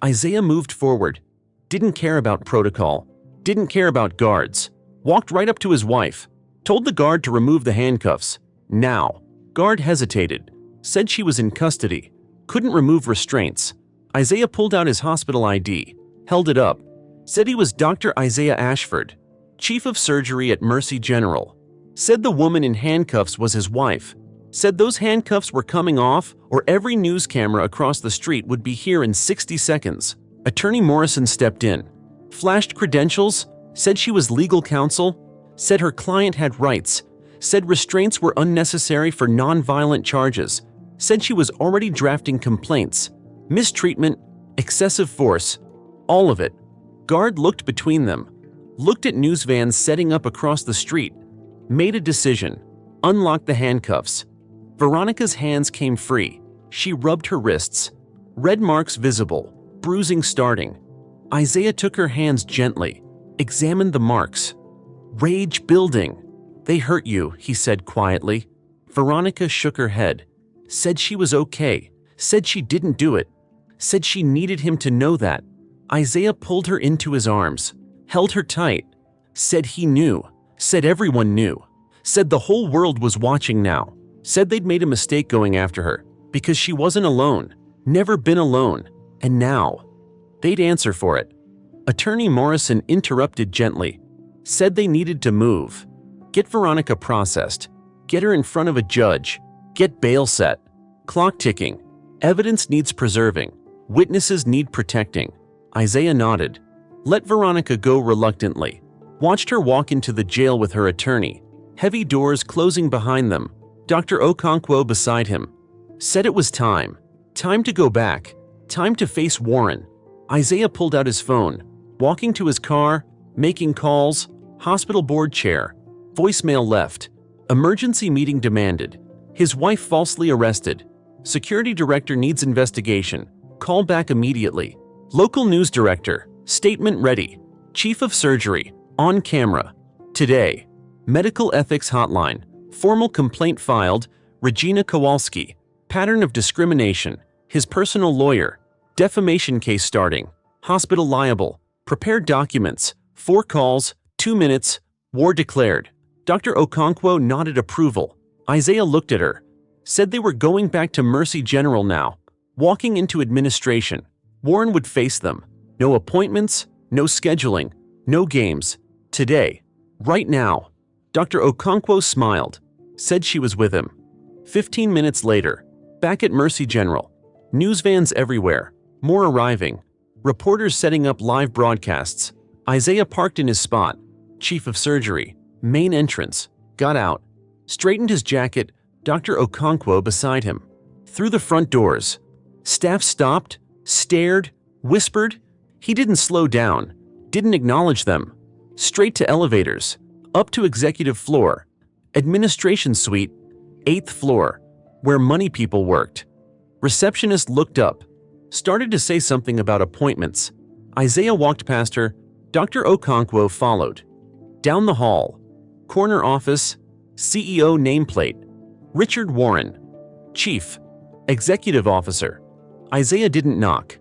Speaker 1: Isaiah moved forward. Didn't care about protocol. Didn't care about guards. Walked right up to his wife. Told the guard to remove the handcuffs. Now. Guard hesitated. Said she was in custody. Couldn't remove restraints. Isaiah pulled out his hospital ID. Held it up. Said he was Dr. Isaiah Ashford, chief of surgery at Mercy General. Said the woman in handcuffs was his wife. Said those handcuffs were coming off or every news camera across the street would be here in 60 seconds. Attorney Morrison stepped in. Flashed credentials. Said she was legal counsel. Said her client had rights. Said restraints were unnecessary for non-violent charges. Said she was already drafting complaints. Mistreatment, excessive force, all of it. Guard looked between them. Looked at news vans setting up across the street. Made a decision. Unlocked the handcuffs. Veronica's hands came free. She rubbed her wrists. Red marks visible. Bruising starting. Isaiah took her hands gently. Examined the marks. Rage building. They hurt you, he said quietly. Veronica shook her head. Said she was okay. Said she didn't do it. Said she needed him to know that. Isaiah pulled her into his arms. Held her tight. Said he knew. Said everyone knew. Said the whole world was watching now. Said they'd made a mistake going after her. Because she wasn't alone. Never been alone. And now. They'd answer for it. Attorney Morrison interrupted gently. Said they needed to move. Get Veronica processed. Get her in front of a judge. Get bail set. Clock ticking. Evidence needs preserving. Witnesses need protecting. Isaiah nodded. Let Veronica go reluctantly. Watched her walk into the jail with her attorney. Heavy doors closing behind them. Dr. Okonkwo beside him. Said it was time. Time to go back. Time to face Warren. Isaiah pulled out his phone. Walking to his car. Making calls. Hospital board chair. Voicemail left. Emergency meeting demanded. His wife falsely arrested. Security director needs investigation. Call back immediately. Local news director. Statement ready. Chief of surgery. On camera. Today. Medical ethics hotline. Formal complaint filed. Regina Kowalski. Pattern of discrimination. His personal lawyer. Defamation case starting. Hospital liable. Prepared documents. 4 calls. 2 minutes. War declared. Dr. Okonkwo nodded approval. Isaiah looked at her. Said they were going back to Mercy General now. Walking into administration. Warren would face them. No appointments, no scheduling, no games. Today. Right now. Dr. Okonkwo smiled. Said she was with him. 15 minutes later. Back at Mercy General. News vans everywhere. More arriving. Reporters setting up live broadcasts. Isaiah parked in his spot. Chief of surgery. Main entrance. Got out. Straightened his jacket. Dr. Okonkwo beside him. Through the front doors. Staff stopped, stared, whispered. He didn't slow down. Didn't acknowledge them. Straight to elevators. Up to executive floor. Administration suite. 8th floor. Where money people worked. Receptionist looked up. Started to say something about appointments. Isaiah walked past her. Dr. Okonkwo followed. Down the hall. Corner office. CEO nameplate. Richard Warren. Chief. Executive officer. Isaiah didn't knock.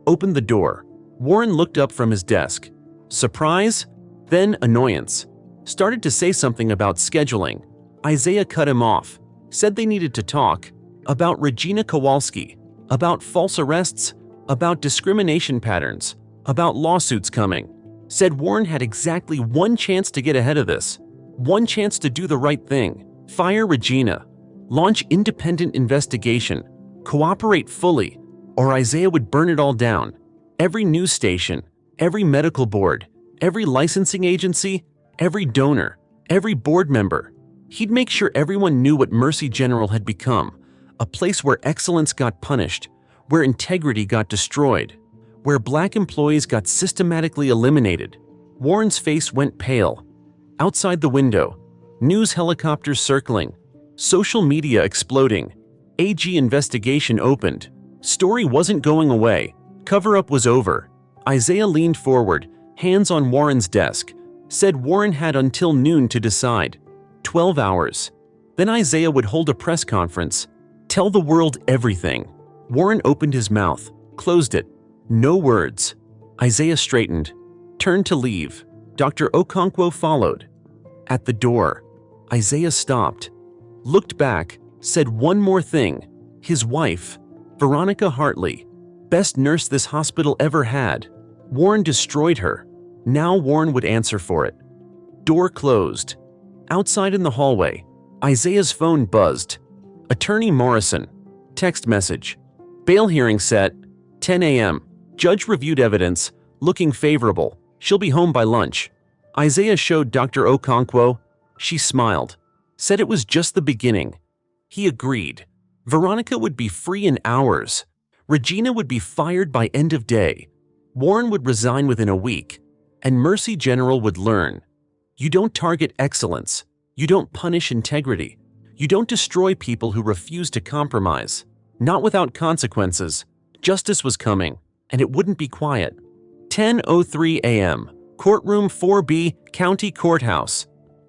Speaker 1: Opened the door. Warren looked up from his desk. Surprise, then annoyance. Started to say something about scheduling. Isaiah cut him off. Said they needed to talk. About Regina Kowalski. About false arrests. About discrimination patterns. About lawsuits coming. Said Warren had exactly one chance to get ahead of this. One chance to do the right thing. Fire Regina. Launch independent investigation. Cooperate fully, or Isaiah would burn it all down. Every news station, every medical board, every licensing agency, every donor, every board member. He'd make sure everyone knew what Mercy General had become, a place where excellence got punished, where integrity got destroyed, where black employees got systematically eliminated. Warren's face went pale. Outside the window, news helicopters circling, social media exploding. AG investigation opened. Story wasn't going away. Cover-up was over. Isaiah leaned forward, hands on Warren's desk. Said Warren had until noon to decide. 12 hours. Then Isaiah would hold a press conference. Tell the world everything. Warren opened his mouth, closed it. No words. Isaiah straightened, turned to leave. Dr. Okonkwo followed. At the door, Isaiah stopped, looked back, said one more thing. His wife, Veronica Hartley, best nurse this hospital ever had. Warren destroyed her. Now Warren would answer for it. Door closed. Outside in the hallway, Isaiah's phone buzzed. Attorney Morrison. Text message. Bail hearing set. 10 a.m. Judge reviewed evidence. Looking favorable. She'll be home by lunch. Isaiah showed Dr. Okonkwo. She smiled. Said it was just the beginning. He agreed. Veronica would be free in hours. Regina would be fired by end of day. Warren would resign within a week. And Mercy General would learn. You don't target excellence. You don't punish integrity. You don't destroy people who refuse to compromise. Not without consequences. Justice was coming, and it wouldn't be quiet. 10:03 a.m. Courtroom 4B, County Courthouse.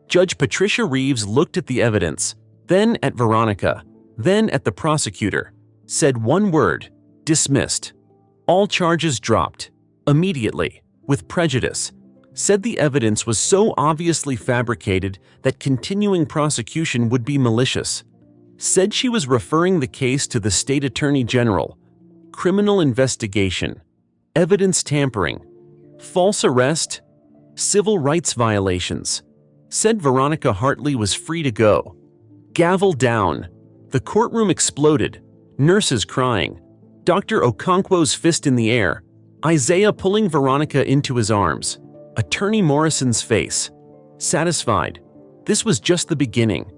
Speaker 1: Judge Patricia Reeves looked at the evidence, then at Veronica, then at the prosecutor. Said one word. Dismissed. All charges dropped. Immediately. With prejudice. Said the evidence was so obviously fabricated that continuing prosecution would be malicious. Said she was referring the case to the State Attorney General. Criminal investigation. Evidence tampering. False arrest. Civil rights violations. Said Veronica Hartley was free to go. Gavel down. The courtroom exploded. Nurses crying. Dr. Okonkwo's fist in the air. Isaiah pulling Veronica into his arms. Attorney Morrison's face. Satisfied. This was just the beginning.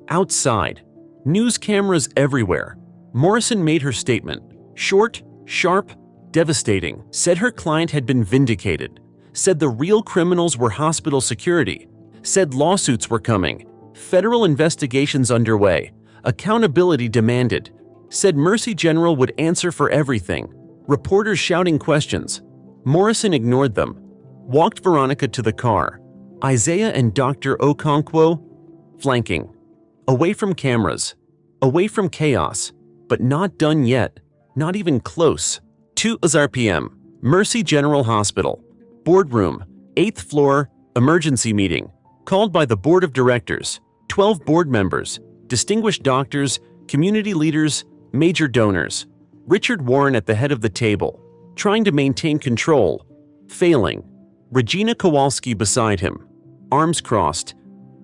Speaker 1: Outside. News cameras everywhere. Morrison made her statement. Short, sharp, devastating. Said her client had been vindicated. Said the real criminals were hospital security. Said lawsuits were coming. Federal investigations underway. Accountability demanded. Said Mercy General would answer for everything. Reporters shouting questions. Morrison ignored them. Walked Veronica to the car. Isaiah and Dr. Okonkwo flanking. Away from cameras. Away from chaos. But not done yet. Not even close. 2:00 p.m. Mercy General Hospital. Boardroom. 8th floor. Emergency meeting. Called by the Board of Directors. 12 board members. Distinguished doctors. Community leaders. Major donors. Richard Warren at the head of the table. Trying to maintain control. Failing. Regina Kowalski beside him. Arms crossed.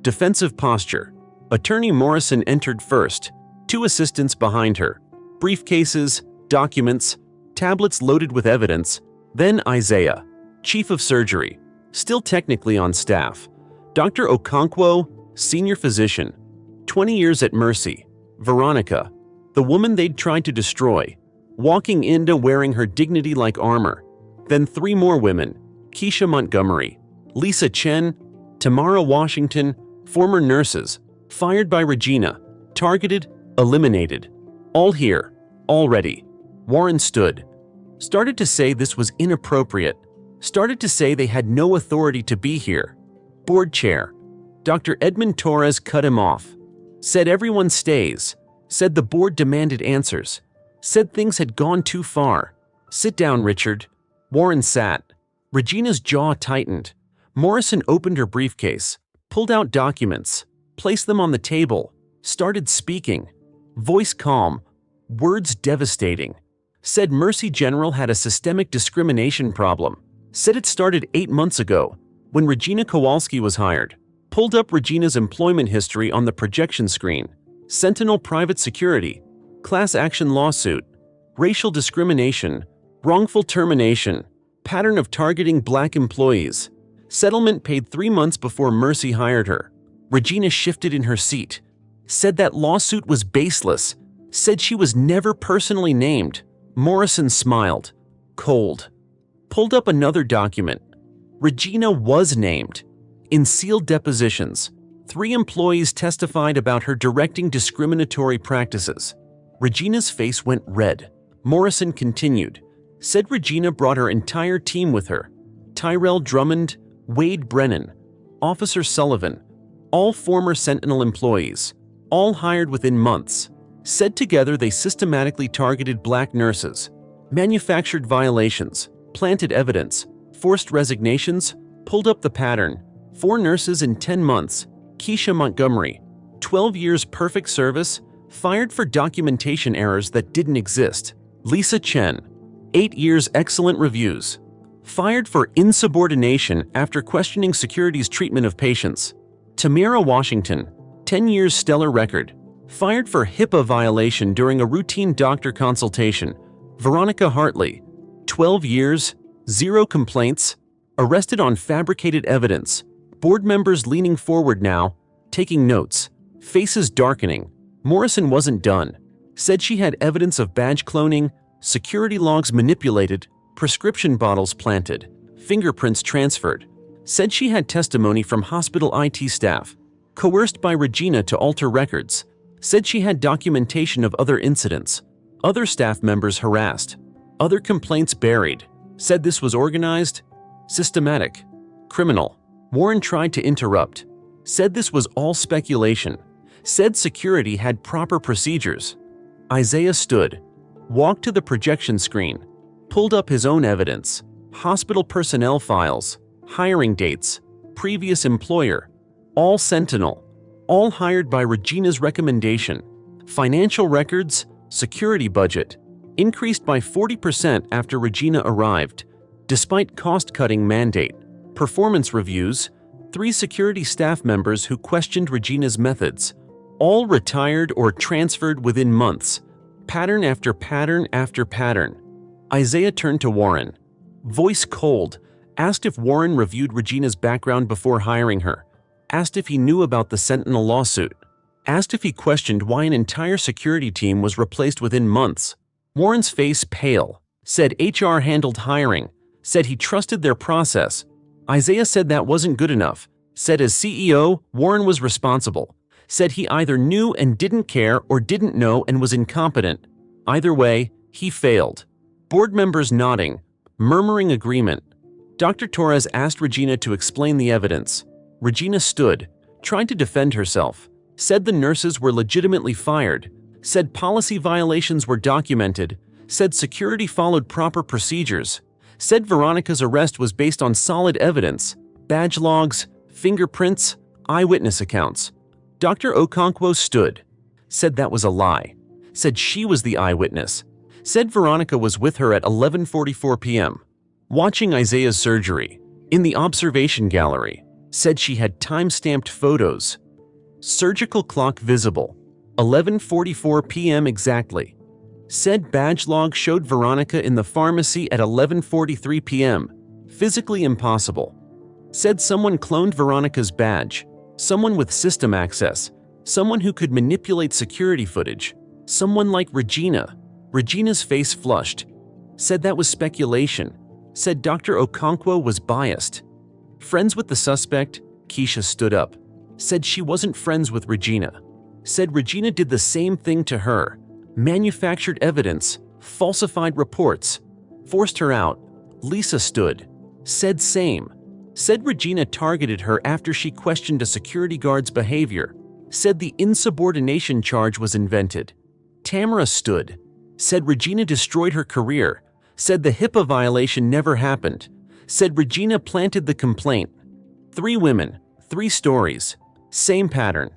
Speaker 1: Defensive posture. Attorney Morrison entered first. 2 assistants behind her. Briefcases, documents, tablets loaded with evidence. Then Isaiah, chief of surgery, still technically on staff. Dr. Okonkwo, senior physician. 20 years at Mercy. Veronica, the woman they'd tried to destroy. Walking into wearing her dignity like armor. Then 3 more women. Keisha Montgomery, Lisa Chen, Tamara Washington, former nurses. Fired by Regina. Targeted, eliminated. All here. Already. Warren stood. Started to say this was inappropriate. Started to say they had no authority to be here. Board chair. Dr. Edmund Torres cut him off. Said everyone stays. Said the board demanded answers. Said things had gone too far. Sit down, Richard. Warren sat. Regina's jaw tightened. Morrison opened her briefcase, pulled out documents, placed them on the table, started speaking. Voice calm, words devastating. Said Mercy General had a systemic discrimination problem. Said it started 8 months ago, when Regina Kowalski was hired. Pulled up Regina's employment history on the projection screen. Sentinel private security, class action lawsuit, racial discrimination, wrongful termination, pattern of targeting black employees. Settlement paid 3 months before Mercy hired her. Regina shifted in her seat. Said that lawsuit was baseless. Said she was never personally named. Morrison smiled. Cold. Pulled up another document. Regina was named. In sealed depositions, 3 employees testified about her directing discriminatory practices. Regina's face went red. Morrison continued. Said Regina brought her entire team with her. Tyrell Drummond, Wade Brennan, Officer Sullivan, all former Sentinel employees, all hired within months. Said together they systematically targeted black nurses, manufactured violations, planted evidence, forced resignations, pulled up the pattern. 4 nurses in 10 months. Keisha Montgomery, 12 years perfect service, fired for documentation errors that didn't exist. Lisa Chen, 8 years excellent reviews, fired for insubordination after questioning security's treatment of patients. Tamara Washington, 10 years stellar record, fired for HIPAA violation during a routine doctor consultation. Veronica Hartley, 12 years, 0 complaints, arrested on fabricated evidence. Board members leaning forward now, taking notes, faces darkening. Morrison wasn't done. Said she had evidence of badge cloning, security logs manipulated, prescription bottles planted, fingerprints transferred. Said she had testimony from hospital IT staff, coerced by Regina to alter records. Said she had documentation of other incidents, other staff members harassed, other complaints buried. Said this was organized, systematic, criminal. Warren tried to interrupt. Said this was all speculation. Said security had proper procedures. Isaiah stood, walked to the projection screen, pulled up his own evidence, hospital personnel files, hiring dates, previous employer, all Sentinel, all hired by Regina's recommendation, financial records, security budget, increased by 40% after Regina arrived, despite cost-cutting mandate, performance reviews, 3 security staff members who questioned Regina's methods, all retired or transferred within months, pattern after pattern after pattern. Isaiah turned to Warren, voice cold, asked if Warren reviewed Regina's background before hiring her, asked if he knew about the Sentinel lawsuit, asked if he questioned why an entire security team was replaced within months. Warren's face pale, said HR handled hiring, said he trusted their process. Isaiah said that wasn't good enough, said as CEO, Warren was responsible, said he either knew and didn't care or didn't know and was incompetent. Either way, he failed. Board members nodding, murmuring agreement. Dr. Torres asked Regina to explain the evidence. Regina stood, tried to defend herself, said the nurses were legitimately fired, said policy violations were documented, said security followed proper procedures, said Veronica's arrest was based on solid evidence, badge logs, fingerprints, eyewitness accounts. Dr. Okonkwo stood, said that was a lie, said she was the eyewitness, said Veronica was with her at 11:44 p.m., watching Isaiah's surgery, in the observation gallery, said she had time-stamped photos. Surgical clock visible, 11:44 p.m. exactly. Said badge log showed Veronica in the pharmacy at 11:43 p.m. Physically impossible. Said someone cloned Veronica's badge, someone with system access, someone who could manipulate security footage, someone like Regina. Regina's face flushed. Said that was speculation. Said Dr. Okonkwo was biased. Friends with the suspect, Keisha stood up. Said she wasn't friends with Regina. Said Regina did the same thing to her. Manufactured evidence, falsified reports, forced her out. Lisa stood. Said same. Said Regina targeted her after she questioned a security guard's behavior. Said the insubordination charge was invented. Tamara stood. Said Regina destroyed her career. Said the HIPAA violation never happened. Said Regina planted the complaint. 3 women, 3 stories. Same pattern.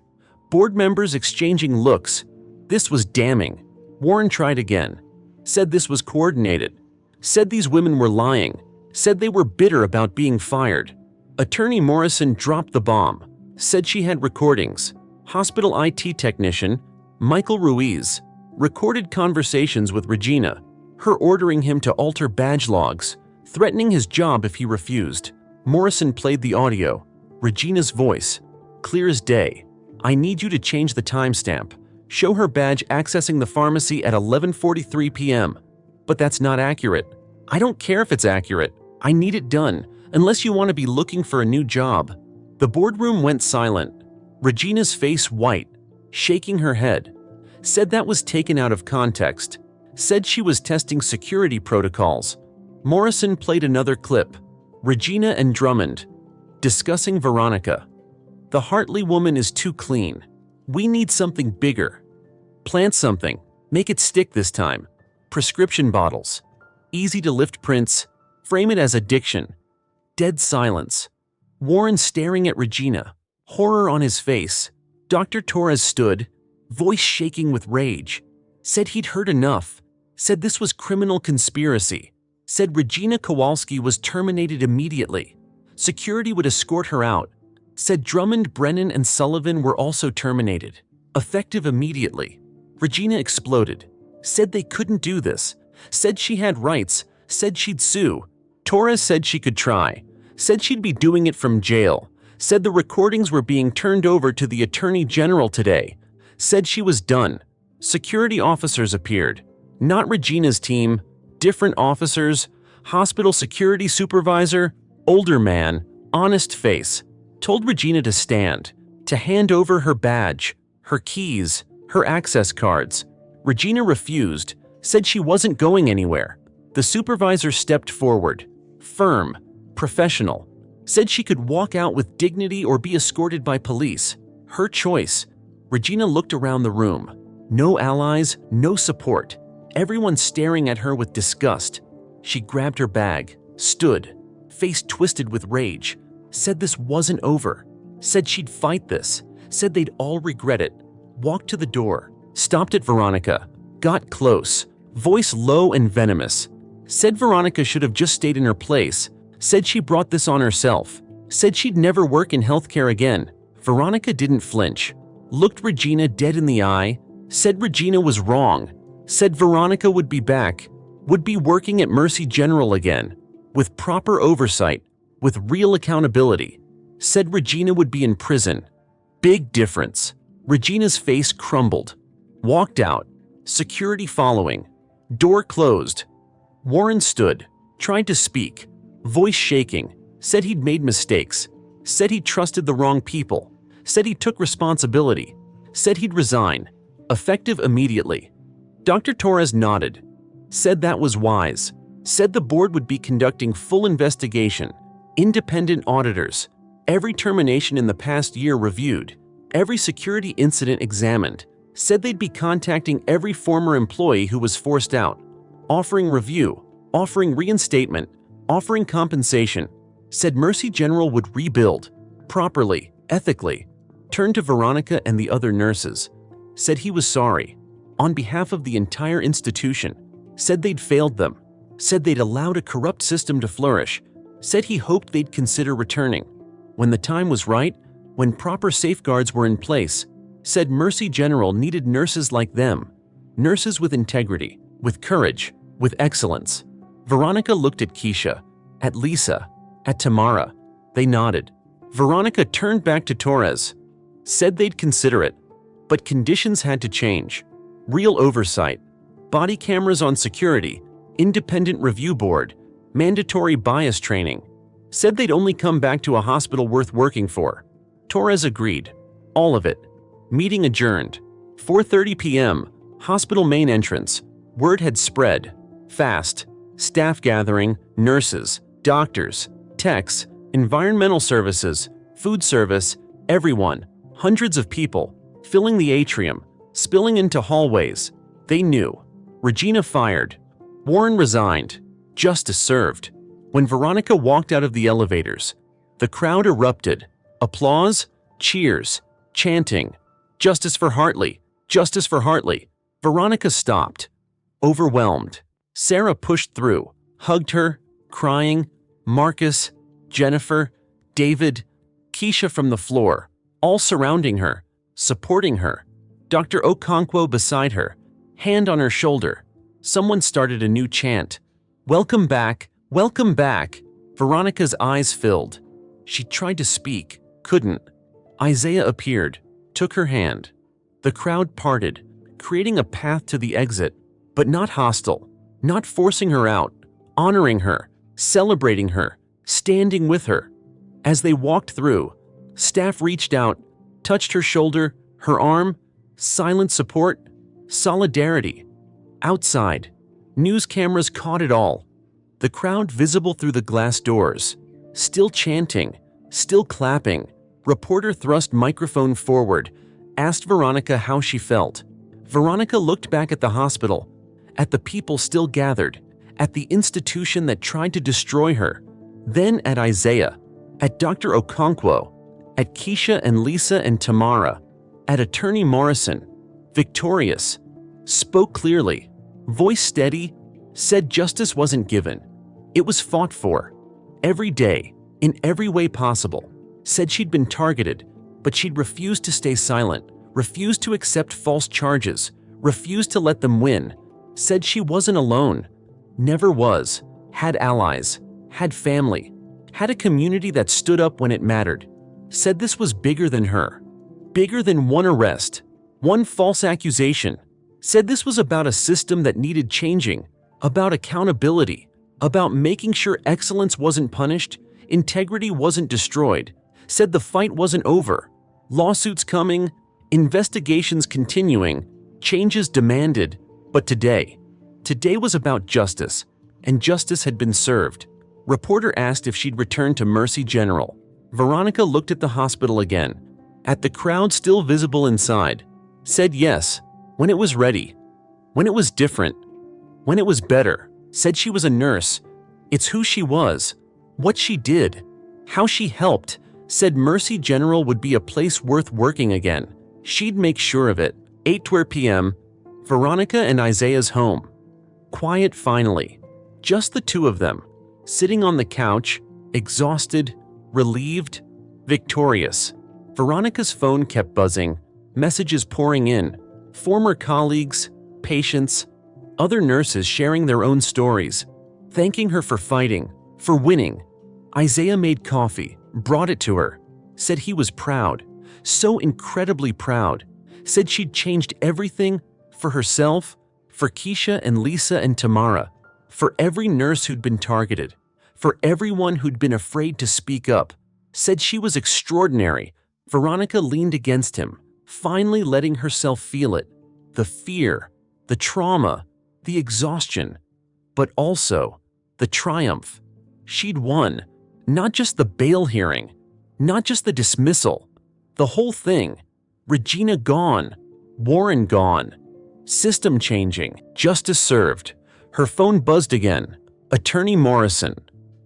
Speaker 1: Board members exchanging looks. This was damning. Warren tried again. Said this was coordinated. Said these women were lying. Said they were bitter about being fired. Attorney Morrison dropped the bomb. Said she had recordings. Hospital IT technician, Michael Ruiz, recorded conversations with Regina, her ordering him to alter badge logs, threatening his job if he refused. Morrison played the audio. Regina's voice, clear as day. I need you to change the timestamp. Show her badge accessing the pharmacy at 11:43 p.m. But that's not accurate. I don't care if it's accurate. I need it done, unless you want to be looking for a new job. The boardroom went silent. Regina's face white, shaking her head. Said that was taken out of context. Said she was testing security protocols. Morrison played another clip. Regina and Drummond, discussing Veronica. The Hartley woman is too clean. We need something bigger. Plant something. Make it stick this time. Prescription bottles. Easy to lift prints. Frame it as addiction. Dead silence. Warren staring at Regina. Horror on his face. Dr. Torres stood, voice shaking with rage. Said he'd heard enough. Said this was criminal conspiracy. Said Regina Kowalski was terminated immediately. Security would escort her out. Said Drummond, Brennan, and Sullivan were also terminated. Effective immediately. Regina exploded. Said they couldn't do this. Said she had rights. Said she'd sue. Torres said she could try. Said she'd be doing it from jail. Said the recordings were being turned over to the Attorney General today. Said she was done. Security officers appeared. Not Regina's team. Different officers. Hospital security supervisor. Older man. Honest face. Told Regina to stand. To hand over her badge. Her keys. Her access cards. Regina refused. Said she wasn't going anywhere. The supervisor stepped forward. Firm. Professional. Said she could walk out with dignity or be escorted by police. Her choice. Regina looked around the room. No allies, no support. Everyone staring at her with disgust. She grabbed her bag, stood, face twisted with rage. Said this wasn't over. Said she'd fight this. Said they'd all regret it. Walked to the door. Stopped at Veronica. Got close. Voice low and venomous. Said Veronica should have just stayed in her place. Said she brought this on herself. Said she'd never work in healthcare again. Veronica didn't flinch. Looked Regina dead in the eye. Said Regina was wrong. Said Veronica would be back. Would be working at Mercy General again. With proper oversight. With real accountability. Said Regina would be in prison. Big difference. Regina's face crumbled. Walked out. Security following. Door closed. Warren stood. Tried to speak. Voice shaking. Said he'd made mistakes. Said he trusted the wrong people. Said he took responsibility. Said he'd resign. Effective immediately. Dr. Torres nodded. Said that was wise. Said the board would be conducting full investigation. Independent auditors. Every termination in the past year reviewed. Every security incident examined. Said they'd be contacting every former employee who was forced out. Offering review. Offering reinstatement. Offering compensation. Said Mercy General would rebuild. Properly. Ethically. Turned to Veronica and the other nurses. Said he was sorry. On behalf of the entire institution. Said they'd failed them. Said they'd allowed a corrupt system to flourish. Said he hoped they'd consider returning. When the time was right, when proper safeguards were in place, said Mercy General needed nurses like them. Nurses with integrity, with courage, with excellence. Veronica looked at Keisha, at Lisa, at Tamara. They nodded. Veronica turned back to Torres. Said they'd consider it. But conditions had to change. Real oversight. Body cameras on security. Independent review board. Mandatory bias training. Said they'd only come back to a hospital worth working for. Torres agreed. All of it. Meeting adjourned. 4:30 p.m. Hospital main entrance. Word had spread. Fast. Staff gathering, nurses, doctors, techs, environmental services, food service, everyone. Hundreds of people. Filling the atrium. Spilling into hallways. They knew. Regina fired. Warren resigned. Justice served. When Veronica walked out of the elevators, the crowd erupted. Applause, cheers, chanting, "Justice for Hartley! Justice for Hartley!" Veronica stopped, overwhelmed. Sarah pushed through, hugged her, crying. Marcus, Jennifer, David, Keisha from the floor, all surrounding her, supporting her. Dr. Okonkwo beside her, hand on her shoulder. Someone started a new chant. "Welcome back, welcome back." Veronica's eyes filled. She tried to speak, couldn't. Isaiah appeared, took her hand. The crowd parted, creating a path to the exit, but not hostile, not forcing her out, honoring her, celebrating her, standing with her. As they walked through, staff reached out, touched her shoulder, her arm, silent support, solidarity. Outside, news cameras caught it all. The crowd visible through the glass doors, still chanting, still clapping. Reporter thrust microphone forward, asked Veronica how she felt. Veronica looked back at the hospital, at the people still gathered, at the institution that tried to destroy her, then at Isaiah, at Dr. Okonkwo, at Keisha and Lisa and Tamara, at Attorney Morrison. Victorious, spoke clearly, voice steady, said justice wasn't given. It was fought for. Every day, in every way possible. Said she'd been targeted, but she'd refused to stay silent, refused to accept false charges, refused to let them win. Said she wasn't alone. Never was. Had allies. Had family. Had a community that stood up when it mattered. Said this was bigger than her. Bigger than one arrest. One false accusation. Said this was about a system that needed changing. About accountability. About making sure excellence wasn't punished, integrity wasn't destroyed. Said the fight wasn't over. Lawsuits coming, investigations continuing, changes demanded. But today was about justice, and justice had been served. Reporter asked if she'd return to Mercy General. Veronica looked at the hospital again, at the crowd still visible inside. Said yes, when it was ready, when it was different, when it was better. Said she was a nurse. It's who she was, what she did, how she helped. Said Mercy General would be a place worth working again. She'd make sure of it. 8:12 p.m., Veronica and Isaiah's home. Quiet finally. Just the two of them, sitting on the couch, exhausted, relieved, victorious. Veronica's phone kept buzzing, messages pouring in. Former colleagues, patients, other nurses sharing their own stories, thanking her for fighting, for winning. Isaiah made coffee, brought it to her, said he was proud, so incredibly proud. Said she'd changed everything for herself, for Keisha and Lisa and Tamara, for every nurse who'd been targeted, for everyone who'd been afraid to speak up. Said she was extraordinary. Veronica leaned against him, finally letting herself feel it. The fear, the trauma, the exhaustion, but also the triumph. She'd won. Not just the bail hearing, not just the dismissal, the whole thing. Regina gone, Warren gone, system changing, justice served. Her phone buzzed again. Attorney Morrison.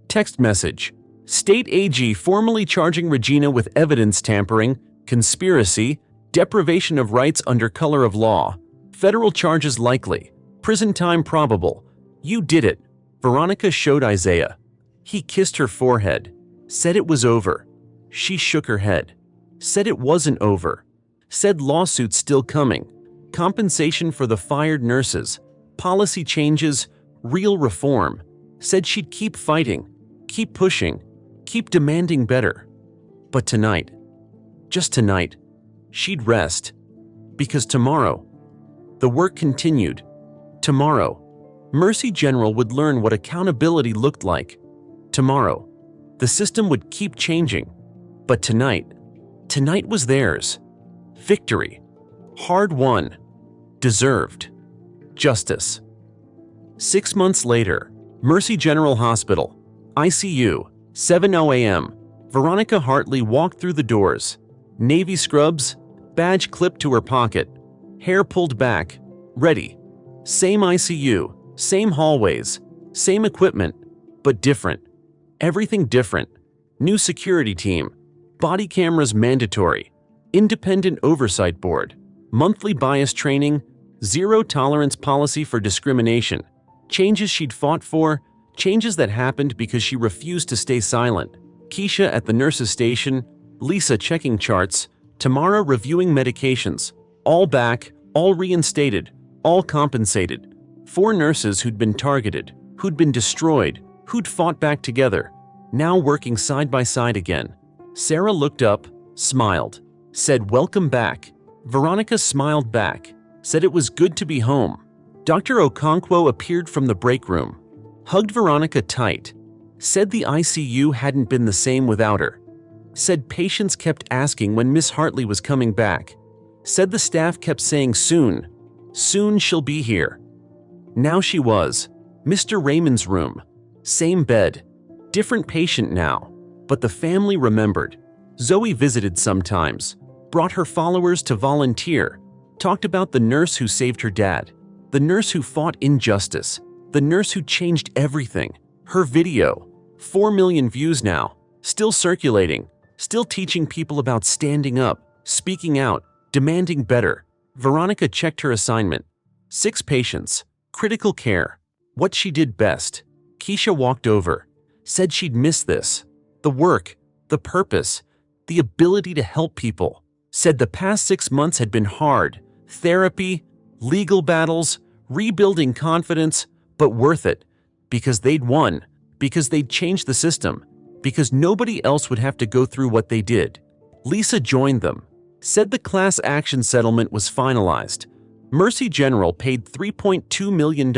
Speaker 1: Text message. State AG formally charging Regina with evidence tampering, conspiracy, deprivation of rights under color of law. Federal charges likely. Prison time probable. You did it. Veronica showed Isaiah. He kissed her forehead. Said it was over. She shook her head. Said it wasn't over. Said lawsuits still coming. Compensation for the fired nurses. Policy changes. Real reform. Said she'd keep fighting. Keep pushing. Keep demanding better. But tonight, just tonight, she'd rest. Because tomorrow, the work continued. Tomorrow, Mercy General would learn what accountability looked like. Tomorrow, the system would keep changing. But tonight was theirs. Victory. Hard won. Deserved. Justice. 6 months later, Mercy General Hospital, ICU, 7:00 a.m. Veronica Hartley walked through the doors. Navy scrubs, badge clipped to her pocket, hair pulled back, ready. Same ICU, same hallways, same equipment, but different. Everything different. New security team, body cameras mandatory, independent oversight board, monthly bias training, zero tolerance policy for discrimination, changes she'd fought for, changes that happened because she refused to stay silent. Keisha at the nurse's station, Lisa checking charts, Tamara reviewing medications, all back, all reinstated, all compensated. 4 nurses who'd been targeted, who'd been destroyed, who'd fought back together, now working side by side again. Sarah looked up, smiled, said welcome back. Veronica smiled back, said it was good to be home. Dr. Okonkwo appeared from the break room, hugged Veronica tight, said the ICU hadn't been the same without her, said patients kept asking when Miss Hartley was coming back, said the staff kept saying soon, soon she'll be here. Now she was. Mr. Raymond's room, same bed, different patient now, but the family remembered. Zoe visited sometimes, brought her followers to volunteer, talked about the nurse who saved her dad, the nurse who fought injustice, the nurse who changed everything. Her video, 4 million views now, still circulating, still teaching people about standing up, speaking out, demanding better. Veronica checked her assignment. 6 patients, critical care, what she did best. Keisha walked over, said she'd miss this. The work, the purpose, the ability to help people. Said the past 6 months had been hard. Therapy, legal battles, rebuilding confidence, but worth it. Because they'd won, because they'd changed the system, because nobody else would have to go through what they did. Lisa joined them, said the class action settlement was finalized. Mercy General paid $3.2 million,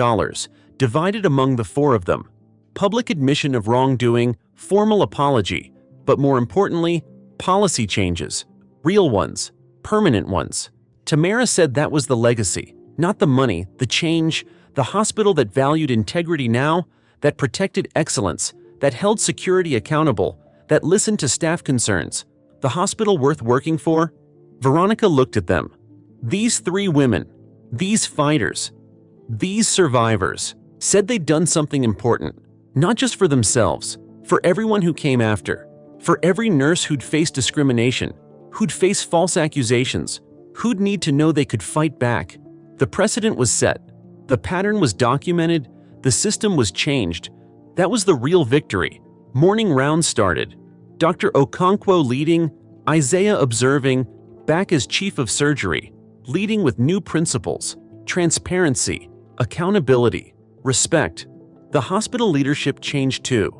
Speaker 1: divided among the 4 of them. Public admission of wrongdoing, formal apology, but more importantly, policy changes. Real ones, permanent ones. Tamara said that was the legacy, not the money, the change, the hospital that valued integrity now, that protected excellence, that held security accountable, that listened to staff concerns. The hospital worth working for? Veronica looked at them. These 3 women, these fighters, these survivors, said they'd done something important, not just for themselves, for everyone who came after, for every nurse who'd face discrimination, who'd face false accusations, who'd need to know they could fight back. The precedent was set, the pattern was documented, the system was changed. That was the real victory. Morning round started. Dr. Okonkwo leading, Isaiah observing, back as chief of surgery, leading with new principles, transparency, accountability, respect. The hospital leadership changed too.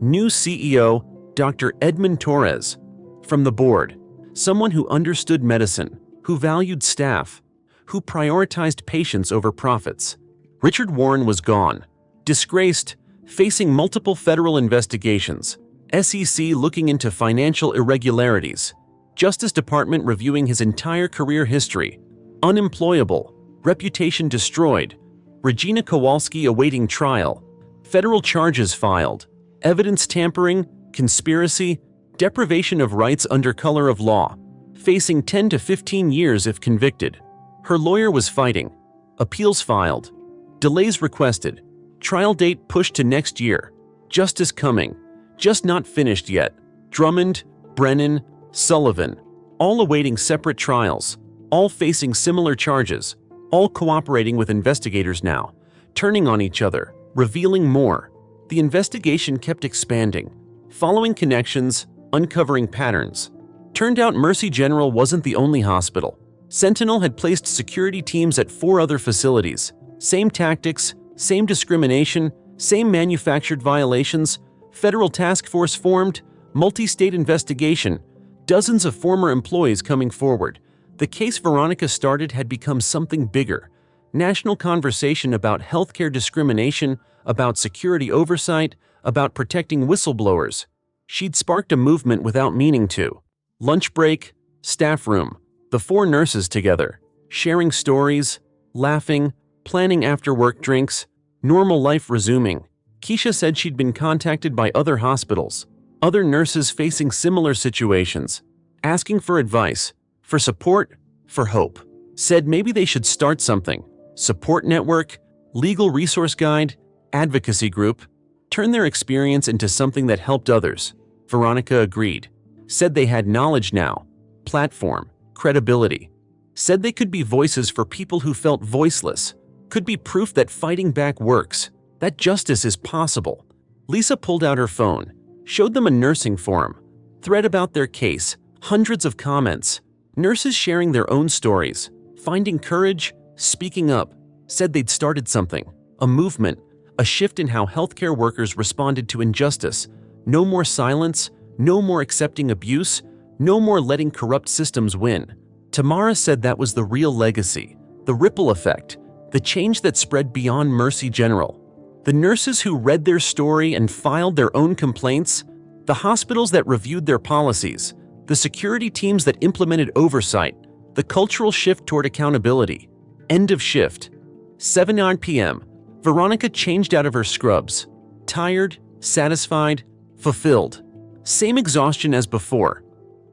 Speaker 1: New CEO, Dr. Edmund Torres. From the board, someone who understood medicine, who valued staff, who prioritized patients over profits. Richard Warren was gone, disgraced, facing multiple federal investigations, SEC looking into financial irregularities, Justice Department reviewing his entire career history, unemployable, reputation destroyed, Regina Kowalski awaiting trial, federal charges filed, evidence tampering, conspiracy, deprivation of rights under color of law, facing 10 to 15 years if convicted. Her lawyer was fighting, appeals filed, delays requested, trial date pushed to next year, justice coming, just not finished yet. Drummond, Brennan, Sullivan, all awaiting separate trials, all facing similar charges, all cooperating with investigators now, turning on each other, revealing more. The investigation kept expanding, following connections, uncovering patterns. Turned out Mercy General wasn't the only hospital. Sentinel had placed security teams at 4 other facilities. Same tactics, same discrimination, same manufactured violations. Federal task force formed, multi-state investigation, dozens of former employees coming forward. The case Veronica started had become something bigger. National conversation about healthcare discrimination, about security oversight, about protecting whistleblowers. She'd sparked a movement without meaning to. Lunch break, staff room, the 4 nurses together, sharing stories, laughing, planning after-work drinks, normal life resuming. Keisha said she'd been contacted by other hospitals, other nurses facing similar situations, asking for advice, for support, for hope. Said maybe they should start something, support network, legal resource guide, advocacy group. Turn their experience into something that helped others. Veronica agreed. Said they had knowledge now, platform, credibility. Said they could be voices for people who felt voiceless. Could be proof that fighting back works, that justice is possible. Lisa pulled out her phone, showed them a nursing forum, thread about their case, hundreds of comments, nurses sharing their own stories, finding courage, speaking up. Said they'd started something, a movement, a shift in how healthcare workers responded to injustice. No more silence, no more accepting abuse, no more letting corrupt systems win. Tamara said that was the real legacy, the ripple effect, the change that spread beyond Mercy General. The nurses who read their story and filed their own complaints, the hospitals that reviewed their policies, the security teams that implemented oversight, the cultural shift toward accountability. End of shift. 7:09 p.m. Veronica changed out of her scrubs. Tired, satisfied, fulfilled. Same exhaustion as before,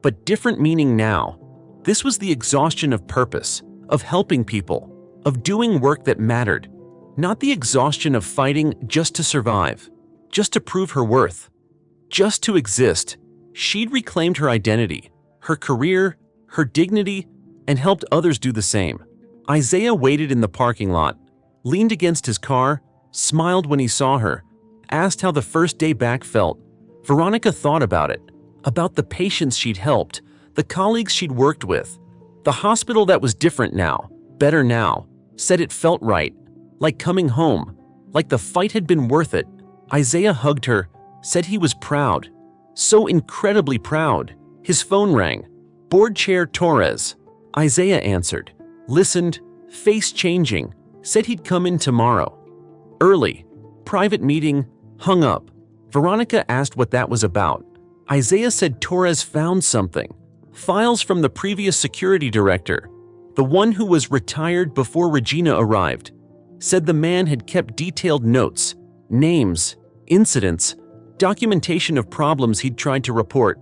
Speaker 1: but different meaning now. This was the exhaustion of purpose, of helping people, of doing work that mattered. Not the exhaustion of fighting just to survive, just to prove her worth, just to exist. She'd reclaimed her identity, her career, her dignity, and helped others do the same. Isaiah waited in the parking lot, leaned against his car, smiled when he saw her, asked how the first day back felt. Veronica thought about it, about the patients she'd helped, the colleagues she'd worked with, the hospital that was different now, better now. Said it felt right, like coming home, like the fight had been worth it. Isaiah hugged her, said he was proud, so incredibly proud. His phone rang. Board Chair Torres. Isaiah answered, listened, face changing, said he'd come in tomorrow. Early. Private meeting, hung up. Veronica asked what that was about. Isaiah said Torres found something. Files from the previous security director, the one who was retired before Regina arrived. Said the man had kept detailed notes, names, incidents, documentation of problems he'd tried to report.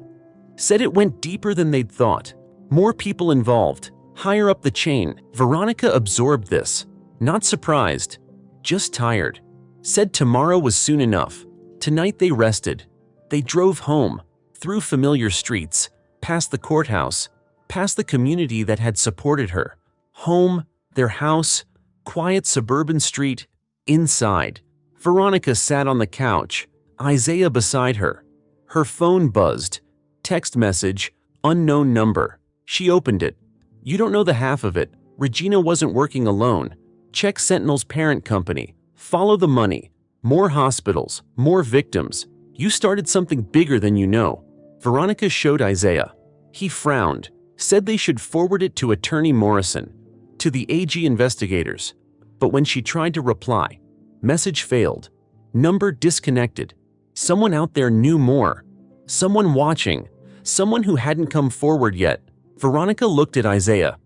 Speaker 1: Said it went deeper than they'd thought. More people involved, higher up the chain. Veronica absorbed this, not surprised, just tired. Said tomorrow was soon enough. Tonight they rested. They drove home, through familiar streets, past the courthouse, past the community that had supported her. Home, their house, quiet suburban street, inside. Veronica sat on the couch, Isaiah beside her. Her phone buzzed. Text message, unknown number. She opened it. You don't know the half of it. Regina wasn't working alone. Check Sentinel's parent company. Follow the money. More hospitals, more victims. You started something bigger than you know. Veronica showed Isaiah. He frowned, said they should forward it to Attorney Morrison, to the AG investigators. But when she tried to reply, message failed. Number disconnected. Someone out there knew more. Someone watching. Someone who hadn't come forward yet. Veronica looked at Isaiah.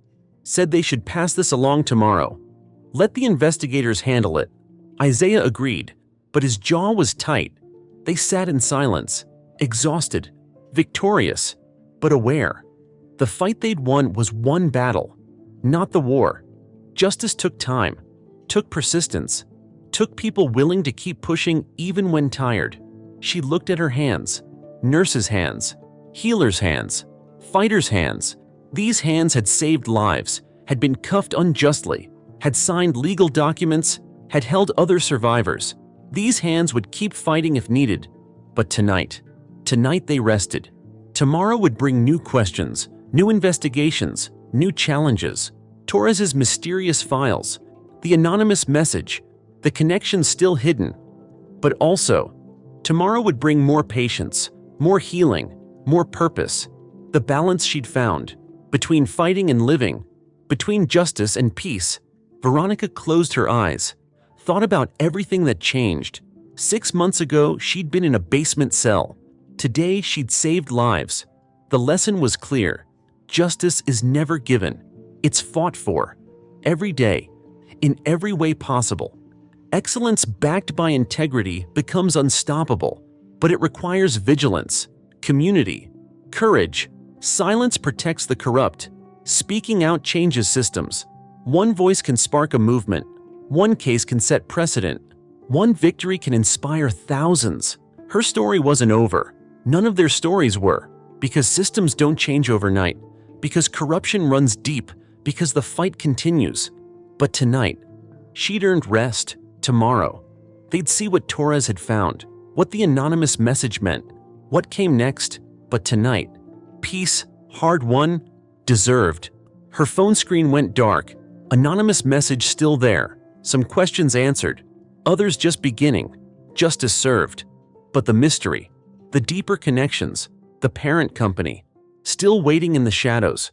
Speaker 1: Said they should pass this along tomorrow. Let the investigators handle it. Isaiah agreed, but his jaw was tight. They sat in silence, exhausted, victorious, but aware. The fight they'd won was one battle, not the war. Justice took time, took persistence, took people willing to keep pushing even when tired. She looked at her hands, nurses' hands, healers' hands, fighters' hands. These hands had saved lives, had been cuffed unjustly, had signed legal documents, had held other survivors. These hands would keep fighting if needed. But tonight they rested. Tomorrow would bring new questions, new investigations, new challenges. Torres's mysterious files, the anonymous message, the connection still hidden. But also, tomorrow would bring more patience, more healing, more purpose. The balance she'd found, between fighting and living, between justice and peace. Veronica closed her eyes, thought about everything that changed. 6 months ago, she'd been in a basement cell. Today, she'd saved lives. The lesson was clear. Justice is never given. It's fought for. Every day, in every way possible. Excellence backed by integrity becomes unstoppable, but it requires vigilance, community, courage. Silence protects the corrupt. Speaking out changes systems. One voice can spark a movement. One case can set precedent. One victory can inspire thousands. Her story wasn't over. None of their stories were. Because systems don't change overnight. Because corruption runs deep. Because the fight continues. But tonight, she'd earned rest. Tomorrow, they'd see what Torres had found, what the anonymous message meant, what came next. But tonight, peace, hard-won, deserved. Her phone screen went dark. Anonymous message still there. Some questions answered. Others just beginning. Justice served. But the mystery, the deeper connections, the parent company, still waiting in the shadows.